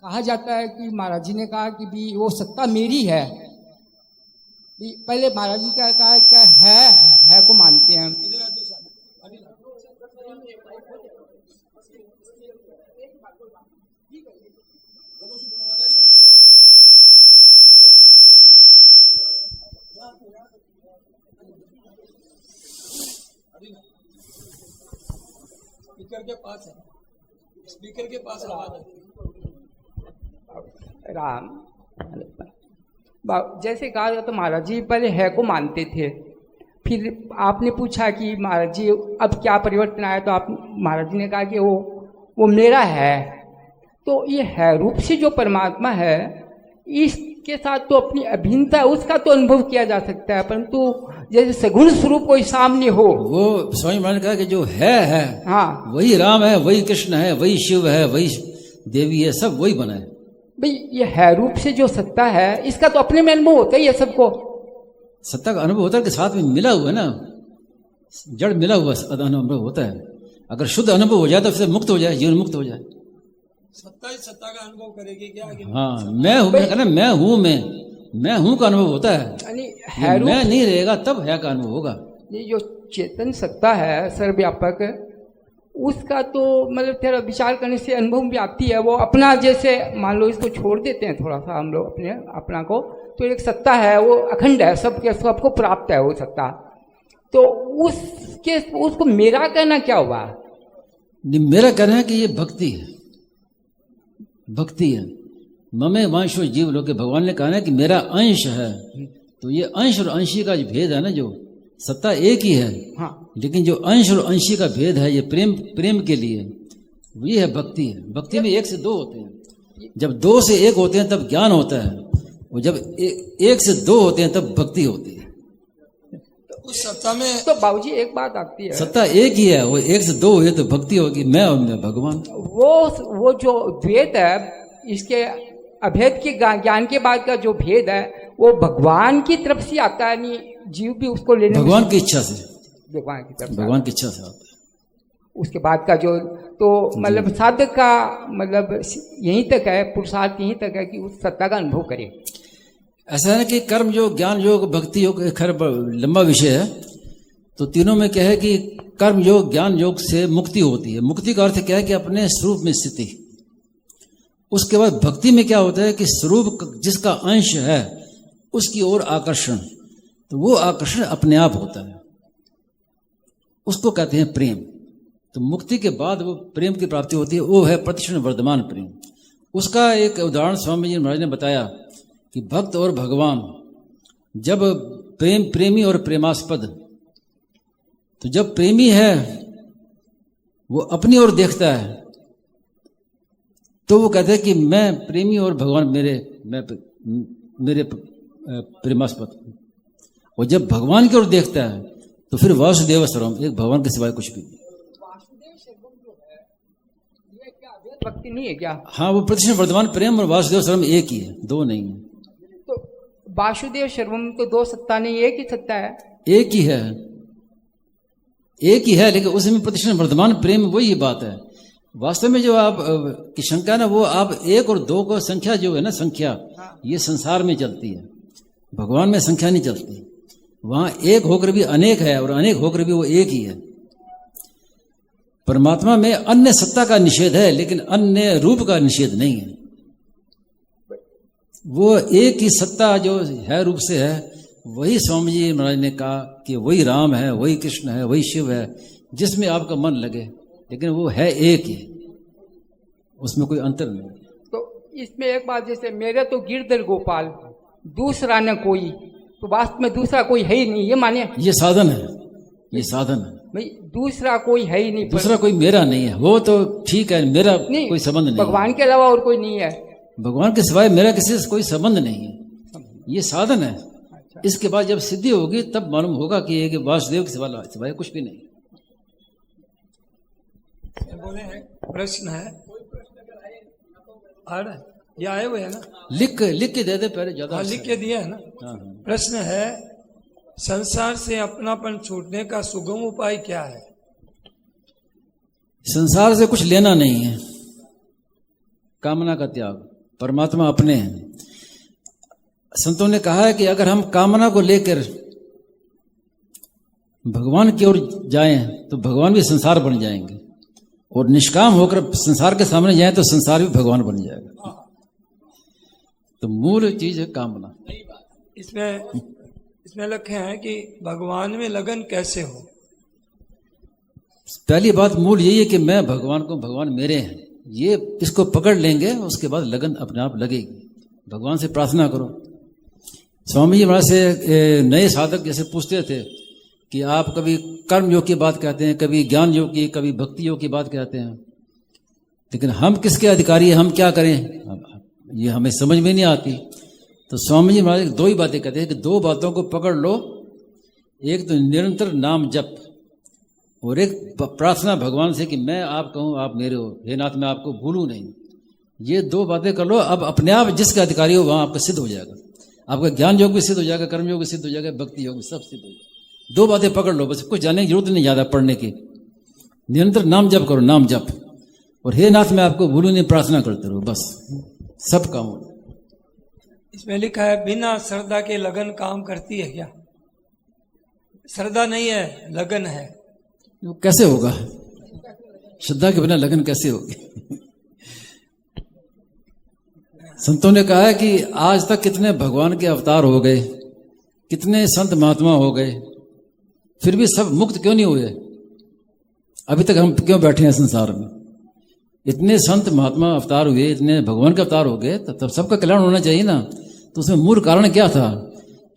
कहा जाता है कि महाराज जी ने कहा कि भी वो सत्ता मेरी है, भी पहले महाराज जी क्या कहा क्या है को मानते हैं। स्पीकर के पास है, स्पीकर के पास आवाज आती है। राम जैसे कहा जाता महाराज जी पहले है को मानते थे, फिर आपने पूछा कि महाराज जी अब क्या परिवर्तन आया, तो आप महाराज जी ने कहा कि वो मेरा है। तो ये है रूप से जो परमात्मा है इसके साथ तो अपनी अभिन्नता उसका तो अनुभव किया जा सकता है, परंतु जैसे सगुण स्वरूप कोई सामने हो, वो स्वामी महाराज ने कहा कि जो है हाँ वही राम है, वही कृष्ण है, वही शिव है, वही देवी है, सब वही बना है। भाई ये है रूप से जो सत्ता है इसका तो अपने में अनुभव होता ही है सबको। सत्ता का अनुभव होता है कि साथ में मिला हुआ है ना, जड़ मिला हुआ अनुभव होता है। अगर शुद्ध अनुभव हो जाए तो फिर मुक्त हो जाए, जीवन मुक्त हो जाए। सत्ता ही सत्ता का अनुभव करेगी क्या? हाँ मैं हूँ, मैं हूँ, मैं हूँ का अनुभव होता है। है मैं नहीं रहेगा तब है का अनुभव होगा। ये जो चेतन सत्ता है सर्वव्यापक, उसका तो मतलब तेरा विचार करने से अनुभव भी आती है। वो अपना जैसे मान लो इसको छोड़ देते हैं थोड़ा सा हम लोग अपना को, तो एक सत्ता है वो अखंड है, सबको प्राप्त है वो सत्ता। तो उसको मेरा कहना क्या हुआ? मेरा कहना है कि ये भक्ति है, भक्ति है। ममे वांशो जीव लोके, भगवान ने कहा ना कि मेरा अंश है। तो ये अंश और अंशी का जो भेद है ना, जो सत्ता एक ही है, हाँ, लेकिन जो अंश और अंशी का भेद है ये प्रेम के लिए, ये है भक्ति है। भक्ति में 1 से 2 होते हैं, जब 2 से 1 होते हैं तब ज्ञान होता है, और जब 1 से 2 होते हैं तब भक्ति होती है। उस सत्ता में तो बाबूजी एक बात आती है, सत्ता एक ही है, वो 1 से 2 हुए तो भक्ति होगी, मैं और मैं भगवान। वो जो द्वैत है, इसके अभेद के ज्ञान के बाद का जो भेद है वो भगवान की तरफ से आता है, नहीं जीव भी उसको लेने भगवान की इच्छा से, भगवान की तरफ, भगवान की इच्छा से आता है। उसके बाद का जो तो मतलब साधक का मतलब यहीं तक है, पुरुषार्थ यहीं तक है कि उस सत्ता का अनुभव करे। ऐसा है कि कर्म योग, ज्ञान योग, भक्ति योग खैर लंबा विषय है। तो तीनों में क्या है कि कर्म योग, ज्ञान योग से मुक्ति होती है। मुक्ति का अर्थ क्या है कि अपने स्वरूप में स्थिति। उसके बाद भक्ति में क्या होता है कि स्वरूप जिसका अंश है उसकी ओर आकर्षण, तो वो आकर्षण अपने आप होता है, उसको कहते हैं प्रेम। तो मुक्ति के बाद वो प्रेम की प्राप्ति होती है, वो है प्रतिक्षण वर्धमान प्रेम। उसका एक उदाहरण स्वामी जी महाराज ने बताया कि भक्त और भगवान, जब प्रेमी और प्रेमास्पद, तो जब प्रेमी है वो अपनी ओर देखता है तो वो कहते हैं कि मैं प्रेमी और भगवान मेरे प्रेमास्पद। और जब भगवान की ओर देखता है तो फिर वासुदेव सर्वम, एक भगवान के सिवाय कुछ भी नहीं। वासुदेव सर्वम जो है ये क्या अभेद भक्ति नहीं है क्या? हाँ, वो प्रतिष्ठित वर्धमान प्रेम और वासुदेव सर्वम एक ही है, 2 नहीं है। तो वासुदेव सर्वम तो 2 सत्ता नहीं, एक ही सत्ता है। एक ही है, एक ही है, लेकिन उसमें प्रतिष्ठित वर्धमान प्रेम वही बात है। वास्तव में जो आप की शंका है ना, वो आप 1 और 2 को संख्या जो है ना, संख्या ये संसार में चलती है, भगवान में संख्या नहीं चलती। वहां एक होकर भी अनेक है और अनेक होकर भी वो एक ही है। परमात्मा में अन्य सत्ता का निषेध है, लेकिन अन्य रूप का निषेध नहीं है। वो एक ही सत्ता जो है रूप से है, वही स्वामी जी महाराज ने कहा कि वही राम है, वही कृष्ण है, वही शिव है, जिसमें आपका मन लगे, लेकिन वो है एक ही, उसमें कोई अंतर नहीं। तो इसमें एक बात, जैसे मेरे तो गिरधर गोपाल, दूसरा न कोई, तो वास्तव में दूसरा कोई है ही नहीं, ये माने? ये साधन है, ये साधन है भाई, दूसरा कोई है ही नहीं, दूसरा कोई मेरा नहीं है। वो तो ठीक है, मेरा नहीं, कोई संबंध नहीं, भगवान के अलावा और कोई नहीं है, भगवान के सिवाय मेरा किसी से कोई संबंध नहीं है। ये साधन है। इसके बाद जब सिद्धि होगी तब मालूम होगा कि एक वासुदेव के सिवाय कुछ भी नहीं। बोले हैं प्रश्न है, आ रहा है, ये आए हुए है ना, लिख के दे दे पहले, ज्यादा लिख के दिया है ना। प्रश्न है, संसार से अपनापन छूटने का सुगम उपाय क्या है? संसार से कुछ लेना नहीं है, कामना का त्याग, परमात्मा अपने हैं। संतों ने कहा है कि अगर हम कामना को लेकर भगवान की ओर जाएं तो भगवान भी संसार बन जाएंगे, और निष्काम होकर संसार के सामने जाएं तो संसार भी भगवान बन जाएगा। तो मूल चीज है कामना। इसमें लिखे हैं कि भगवान में लगन कैसे हो। पहली बात मूल यही है कि मैं भगवान को, भगवान मेरे हैं, ये इसको पकड़ लेंगे, उसके बाद लगन अपने आप लगेगी। भगवान से प्रार्थना करो। स्वामी जी महाराज से नए साधक जैसे पूछते थे कि आप कभी कर्म योग की बात कहते हैं, कभी ज्ञान योग की, कभी भक्ति योग की बात कहते हैं, लेकिन हम किसके अधिकारी हैं, हम क्या करें, ये हमें समझ में नहीं आती। तो स्वामी जी महाराज दो ही बातें कहते हैं कि दो बातों को पकड़ लो, एक तो निरंतर नाम जप, और एक प्रार्थना भगवान से कि मैं आप कहूँ आप मेरे हो, हे नाथ मैं आपको भूलूं नहीं। ये दो बातें कर लो, अब अपने आप जिसके अधिकारी हो वहां आपका सिद्ध हो जाएगा। आपका ज्ञान योग भी सिद्ध हो जाएगा, कर्म योग भी सिद्ध हो जाएगा, भक्ति योग भी सब सिद्ध हो जाएगा। दो बातें पकड़ लो, बस कुछ जानने की जरूरत नहीं ज्यादा पढ़ने की। निरंतर नाम जप करो, नाम जप, और हे नाथ मैं आपको भूलूं नहीं प्रार्थना करते रहो, बस सब काम हो। इसमें लिखा है बिना श्रद्धा के लगन काम करती है क्या? श्रद्धा नहीं है, लगन है। वो कैसे होगा? श्रद्धा के बिना लगन कैसे होगी? संतों ने कहा है कि आज तक कितने भगवान के अवतार हो गए, कितने संत महात्मा हो गए, फिर भी सब मुक्त क्यों नहीं हुए? अभी तक हम क्यों बैठे हैं संसार में? इतने संत महात्मा अवतार हुए, इतने भगवान के अवतार हो गए, तब सबका कल्याण होना चाहिए ना। तो उसमें मूल कारण क्या था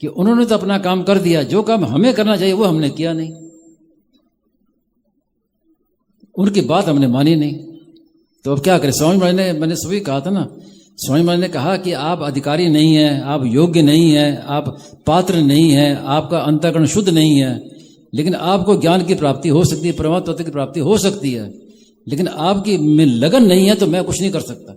कि उन्होंने तो अपना काम कर दिया, जो काम हमें करना चाहिए वो हमने किया नहीं, उनकी बात हमने मानी नहीं। तो अब क्या करें? स्वामी महाराज ने, मैंने सुबह कहा था ना, स्वामी महाराज ने कहा कि आप अधिकारी नहीं हैं, आप योग्य नहीं हैं, आप पात्र नहीं हैं, आपका अंतःकरण शुद्ध नहीं है, लेकिन आपको ज्ञान की प्राप्ति हो सकती है, परमात्मा तत्व की प्राप्ति हो सकती है, लेकिन आपकी में लगन नहीं है तो मैं कुछ नहीं कर सकता।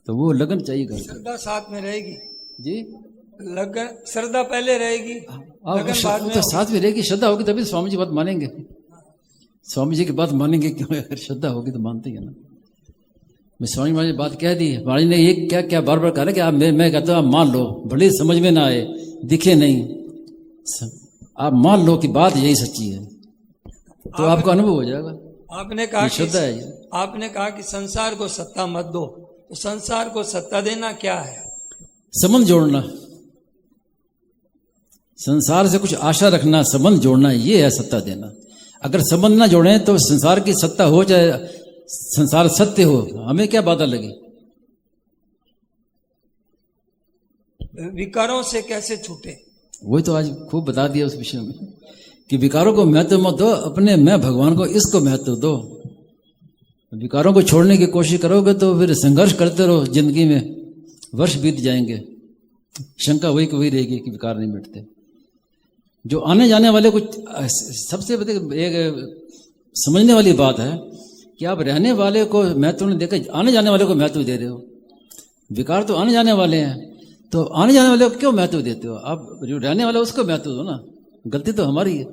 तो वो लगन चाहिए घर। श्रद्धा साथ में रहेगी जी, लगन, श्रद्धा पहले रहेगी, लगन बाद में तो साथ में रहेगी। श्रद्धा होगी तभी स्वामी जी बात मानेंगे, स्वामी जी की बात मानेंगे क्यों? अगर श्रद्धा होगी तो मानते हैं ना। मैं स्वामी महाराज बात कह दी, महाराज ने ये क्या क्या बार बार कहा कि आप, मैं कहता हूँ आप मान लो, भले समझ में ना आए, दिखे नहीं, आप मान लो कि बात यही सच्ची है, तो आपका अनुभव हो जाएगा। आपने कहा श्रद्धा है। आपने कहा कि संसार को सत्ता मत दो, तो संसार को सत्ता देना क्या है? संबंध जोड़ना, संसार से कुछ आशा रखना, संबंध जोड़ना, ये है सत्ता देना। अगर संबंध ना जोड़े तो संसार की सत्ता हो चाहे संसार सत्य हो, हमें क्या बाधा लगी? विकारों से कैसे छूटे? वही तो आज खूब बता दिया उस विषय में कि विकारों को महत्व मत दो, अपने मैं भगवान को इसको महत्व दो। विकारों को छोड़ने की कोशिश करोगे तो फिर संघर्ष करते रहो, जिंदगी में वर्ष बीत जाएंगे, शंका वही की वही रहेगी कि विकार नहीं मिटते। जो आने जाने वाले को, सबसे एक समझने वाली बात है कि आप रहने वाले को महत्व नहीं देकर आने जाने वाले को महत्व दे रहे हो। विकार तो आने जाने वाले हैं, तो आने जाने वाले को क्यों महत्व देते हो? आप जो रहने वाले उसको महत्व दो ना, गलती तो हमारी है।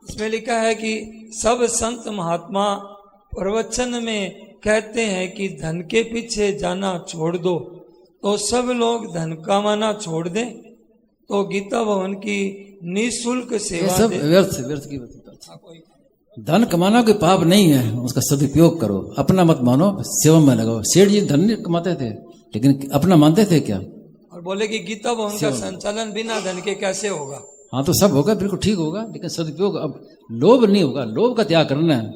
इसमें लिखा है कि सब संत महात्मा प्रवचन में कहते हैं कि धन के पीछे जाना छोड़ दो, तो सब लोग धन कमाना छोड़ दें, तो गीता भवन की निःशुल्क सेवा सब व्यर्थ की बात। धन कमाना कोई पाप नहीं है, उसका सदुपयोग करो, अपना मत मानो, सेवा में लगाओ। सेठ जी धन नहीं कमाते थे, लेकिन अपना मानते थे क्या? और बोले कि गीता भवन का संचालन बिना धन के कैसे होगा? हाँ तो सब होगा, बिल्कुल ठीक होगा, लेकिन सदुपयोग। अब लोभ नहीं होगा, लोभ का त्याग करना है,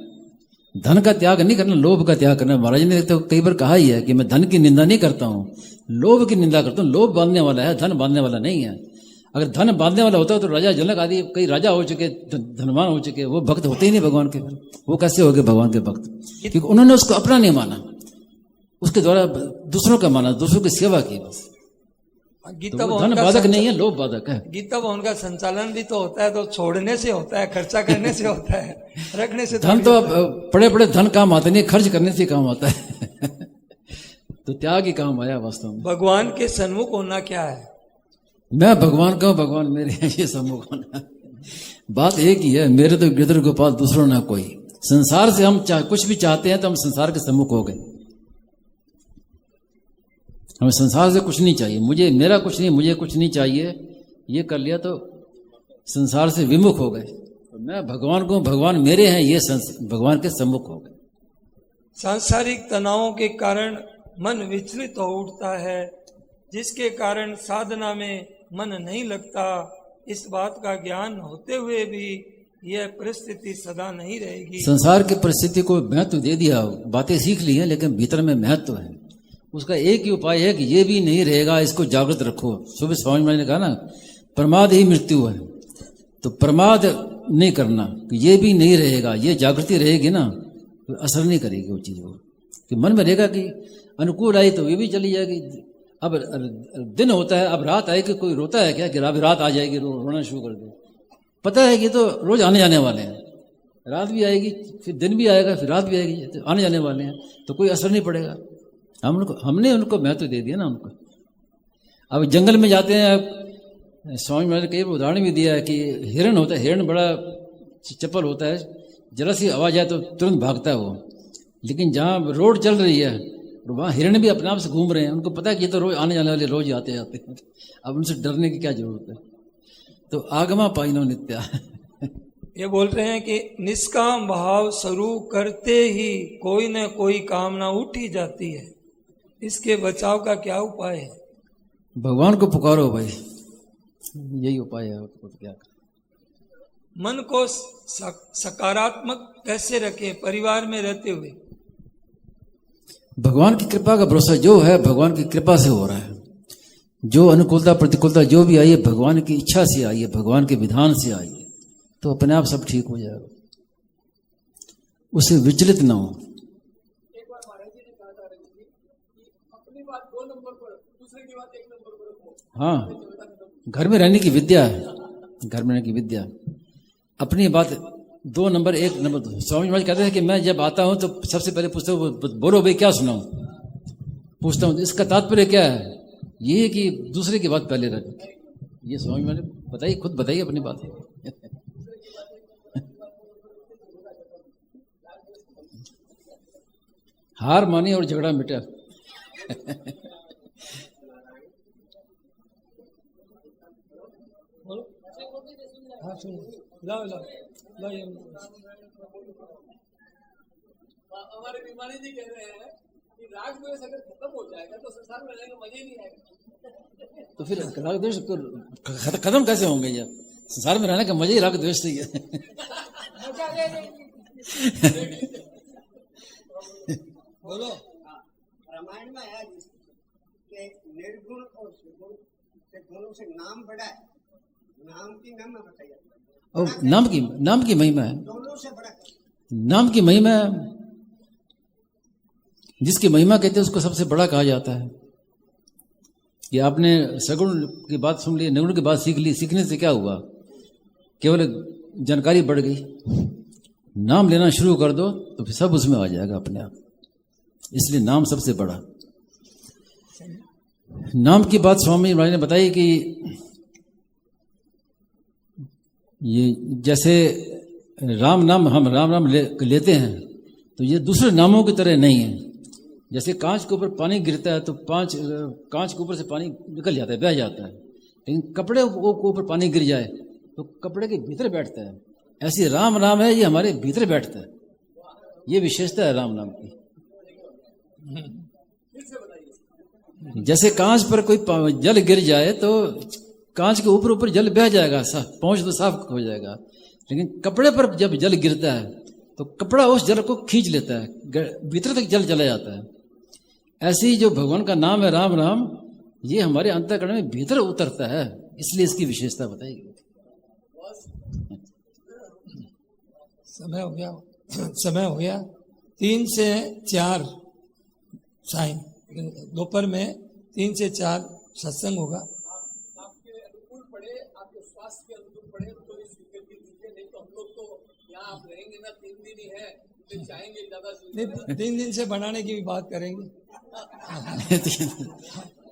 धन का त्याग नहीं करना, लोभ का त्याग करना है। महाराज ने तो कई बार कहा ही है कि मैं धन की निंदा नहीं करता हूँ, लोभ की निंदा करता हूँ। लोभ बांधने वाला है, धन बांधने वाला नहीं है। अगर धन बांधने वाला होता तो राजा जनक आदि कई राजा हो चुके, धनवान हो चुके, वो भक्त होते ही नहीं भगवान के। वो कैसे हो गए भगवान के भक्त? क्योंकि उन्होंने उसको अपना नहीं माना, उसके द्वारा दूसरों का माना, दूसरों की सेवा की बस। गीता तो धन बाधक नहीं है, लोभ बाधक है। गीता भवन का संचालन भी तो होता है, तो छोड़ने से होता है, खर्चा करने से होता है, रखने से। धन तो बड़े बड़े धन काम आते नहीं, खर्च करने से काम आता है। तो त्याग ही काम आया वास्तव में। भगवान के सन्मुख होना क्या है? मैं भगवान का हूं, भगवान मेरे हैं, ये सम्मुख होना। बात एक ही है, मेरे तो गिरधर गोपाल दूसरों ना कोई। संसार से हम कुछ भी चाहते हैं तो हम संसार के सम्मुख हो गए। हमें संसार से कुछ नहीं चाहिए, मुझे मेरा कुछ नहीं, मुझे कुछ नहीं चाहिए, ये कर लिया तो संसार से विमुख हो गए। तो मैं भगवान को, भगवान मेरे हैं, ये भगवान के सम्मुख हो गए। सांसारिक तनावों के कारण मन विचलित हो उठता है, जिसके कारण साधना में मन नहीं लगता। इस बात का ज्ञान होते हुए भी यह परिस्थिति सदा नहीं रहेगी। संसार की परिस्थिति को महत्व दे दिया, बातें सीख ली हैं, लेकिन भीतर में महत्व है। उसका एक ही उपाय है कि ये भी नहीं रहेगा, इसको जागृत रखो। सुबह स्वामी महाराज ने कहा ना, प्रमाद ही मृत्यु है। तो प्रमाद नहीं करना, कि ये भी नहीं रहेगा, ये जागृति रहेगी ना तो असर नहीं करेगी वो चीज। वो कि मन में रहेगा कि अनुकूल आई तो ये भी चली जाएगी। अब दिन होता है, अब रात आएगी, कोई रोता है क्या कि अब रात आ जाएगी, रोना शुरू कर दे। पता है कि तो रोज आने जाने वाले हैं, रात भी आएगी, फिर दिन भी आएगा, फिर रात भी आएगी, तो आने जाने वाले हैं, तो कोई असर नहीं पड़ेगा। हमने उनको महत्व दे दिया ना उनको। अब जंगल में जाते हैं, स्वामी महाराज ने कई उदाहरण भी दिया है कि हिरण होता है, हिरण बड़ा चपल होता है, जरा सी आवाज आए तो तुरंत भागता है वो। लेकिन जहाँ रोड चल रही है वहाँ हिरण भी अपने आप से घूम रहे हैं, उनको पता है कि ये तो रोज आने जाने वाले, रोज आते जाते हैं, अब उनसे डरने की क्या जरूरत है। तो आगमा पाइनो नित्या। ये बोल रहे हैं कि निष्काम भाव शुरू करते ही कोई न कोई कामना उठ ही जाती है, इसके बचाव का क्या उपाय है? भगवान को पुकारो भाई, यही उपाय है। तो क्या करें? मन को सकारात्मक कैसे रखें परिवार में रहते हुए? भगवान की कृपा का भरोसा जो है भगवान की कृपा से हो रहा है। जो अनुकूलता प्रतिकूलता जो भी आई है भगवान की इच्छा से आई है, भगवान के विधान से आई है, तो अपने आप सब ठीक हो जाएगा। उससे विचलित ना हो। एक बार महाराज जी ने कहा था कि अपनी बात 2 नंबर पर, दूसरे की बात 1 नंबर पर रखो। हाँ, घर में रहने की विद्या है, घर में रहने की विद्या। अपनी बात 2 नंबर 1 नंबर। स्वामी महाराज कहते हैं कि मैं जब आता हूं तो सबसे पहले पूछता हूं, बोलो भाई क्या सुनाऊं, पूछता हूं। इसका तात्पर्य क्या है? ये कि दूसरे की बात पहले रख। ये स्वामी महाराज बताइए, खुद बताइए अपनी बात। हार मानी और झगड़ा मिटा। हाँ सुनो, लाओ लाओ लाओ। हमारे बीमारी जी कह रहे हैं कि राग द्वेष अगर खत्म हो जाएगा तो संसार में रहने का मजा ही नहीं आएगा। तो फिर राग द्वेष खत्म कैसे होंगे? जब संसार में रहने का मजा ही राग द्वेष से ही है। बोलो। रामायण में आया कि निर्गुण और सुगुण से दोनों से नाम बड़ा है, नाम की महिमा बताइए। नाम की महिमा है, दोनों से बड़ा नाम की महिमा है। जिसकी महिमा कहते हैं उसको सबसे बड़ा कहा जाता है। कि आपने सगुण की बात सुन ली, निर्गुण की बात सीख ली, सीखने से क्या हुआ? केवल जानकारी बढ़ गई। नाम लेना शुरू कर दो तो फिर सब उसमें आ जाएगा अपने आप। इसलिए नाम सबसे बड़ा। नाम की बात स्वामी महाराज ने बताई कि ये जैसे राम नाम हम राम नाम लेते हैं तो ये दूसरे नामों की तरह नहीं है। जैसे कांच के ऊपर पानी गिरता है तो कांच के ऊपर से पानी निकल जाता है, बह जाता है। लेकिन कपड़े के ऊपर पानी गिर जाए तो कपड़े के भीतर बैठता है। ऐसे राम नाम है, ये हमारे भीतर बैठता है। ये विशेषता है राम नाम की। जैसे कांच पर कोई जल गिर जाए तो कांच के ऊपर ऊपर जल बह जाएगा, पहुंच तो साफ हो जाएगा। लेकिन कपड़े पर जब जल गिरता है तो कपड़ा उस जल को खींच लेता है, भीतर तक जल चला जाता है। ऐसे ही जो भगवान का नाम है राम राम, ये हमारे अंतःकरण में भीतर उतरता है, इसलिए इसकी विशेषता बताइए। समय हो गया, समय हो गया। 3 से 4 साइन दोपहर में 3 से 4 सत्संग होगा। आपके अनुकूल पड़े, आपके स्वास्थ्य के अनुकूल पड़े तो इस स्वीकृति दीजिए, नहीं तो हम लोग तो यहाँ आप रहेंगे ना 3 दिन ही है, तो चाहेंगे ज्यादा। नहीं, 3 दिन से बढ़ाने की भी बात करेंगे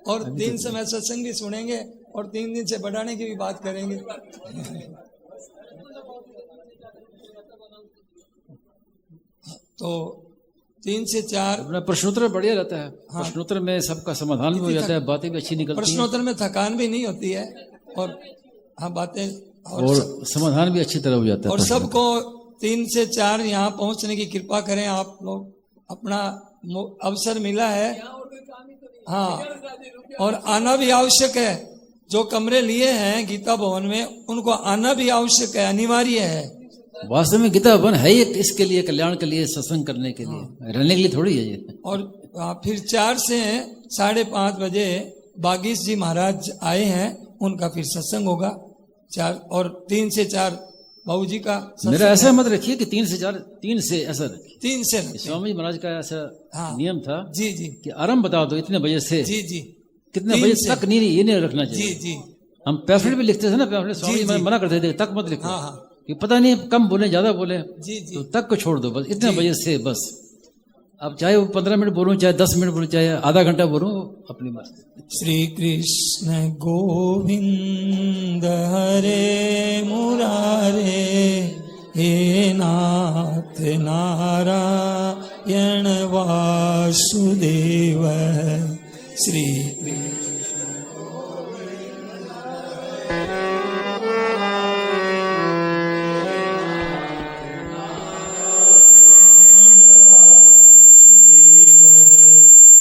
और 3 समय सत्संग भी सुनेंगे और 3 दिन से बढ़ाने की भी बात करेंगे। तो 3 से 4 अपना प्रश्नोत्तर बढ़िया रहता है। प्रश्नोत्तर में सबका समाधान भी हो जाता है, बातें भी अच्छी निकलती हैं प्रश्नोत्तर में थकान भी नहीं होती है और हाँ बातें और समाधान भी अच्छी तरह हो जाता है। और सबको 3 से 4 यहाँ पहुंचने की कृपा करें आप लोग। अपना अवसर मिला है, हाँ, और आना भी आवश्यक है। जो कमरे लिए हैं गीता भवन में उनको आना भी आवश्यक है, अनिवार्य है। वास्तव में गीता भवन है ही इसके लिए, कल्याण के लिए, सत्संग करने के लिए, रहने के लिए थोड़ी है ये। और फिर 4 से 5:30 बजे बागीश जी महाराज आए हैं, उनका फिर सत्संग होगा 4। और 3 से 4 बाबू जी का मेरा ऐसा मत रखिए कि 3 से 4, 3 से ऐसा रखिए। 3 से स्वामी जी महाराज का ऐसा हाँ, नियम था जी जी कि आरंभ बता दो इतने बजे से, जी जी, कितने बजे तक नहीं, ये नहीं रखना चाहिए। जी जी, हम पैम्फलेट भी लिखते थे ना, पैम्फलेट स्वामी जी मना करते थे तक मत लिखो। हाँ हाँ, कि पता नहीं कम बोले ज्यादा बोले, जी जी, तो तक को छोड़ दो, बस इतने बजे से बस। अब चाहे वो 15 मिनट बोलूं, चाहे 10 मिनट बोलूं, चाहे आधा घंटा बोलूं, अपनी मर्जी। श्री कृष्ण गोविंद हरे मुरारे, हे नाथ नारायण वासुदेव। श्री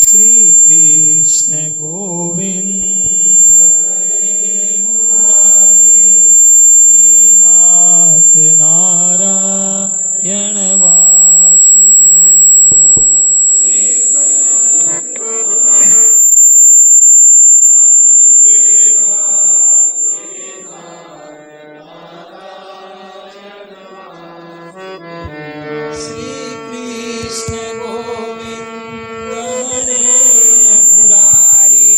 श्री कृष्ण गोविंद हरे मुरारे, हे नाथ नारायण वासुदेव। श्री कृष्ण गोविंद हरे मुरारे,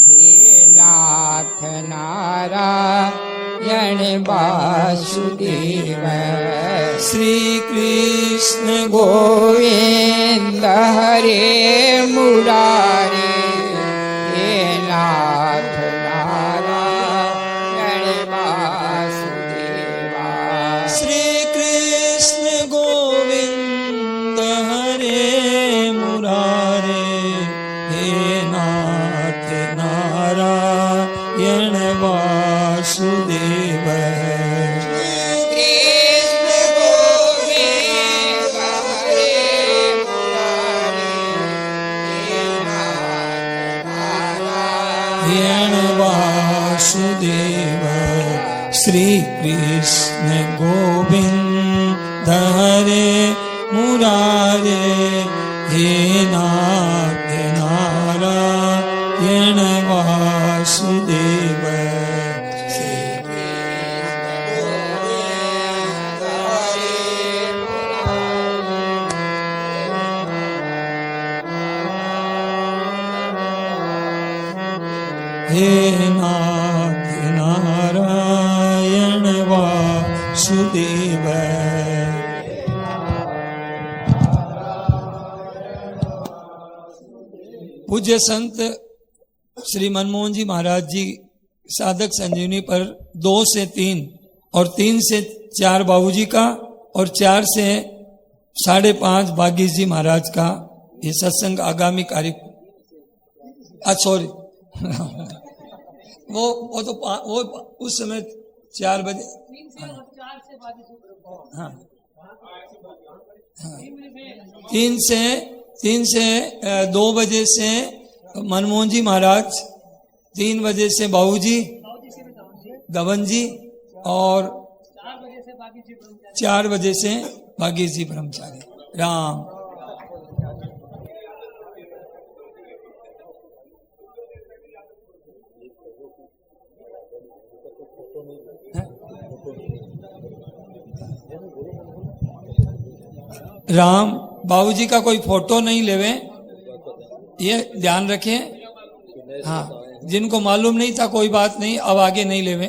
हे नाथ नारायण वासुदेव। श्री कृष्ण गोविंद हरे मुरारे, हे नाथ नारायण वासुदेव। श्री कृष्ण गोविंद हरे मुरारे, हे नाथ नारायण वासुदेव। वासुदेव। श्री कृष्ण गोविंद हरे मुरारे, हे नाथ नारायण वासुदेव। हे नाथ नारायण वासुदेव। पूज्य संत श्री मनमोहन जी महाराज जी साधक संजीवनी पर 2 से 3 और 3 से 4 बाबूजी का और 4 से 5:30 बागीश जी महाराज का ये सत्संग आगामी सॉरी वो तो वो उस समय 4 बजे हाँ, 3 से 2 बजे से मनमोहन जी महाराज, 3 बजे से बाबूजी दवन जी और 4 बजे से बागीश जी ब्रह्मचारी। राम राम। बाबूजी का कोई फोटो नहीं लेवे, ये ध्यान रखें। हाँ, जिनको मालूम नहीं था कोई बात नहीं, अब आगे नहीं लेवे।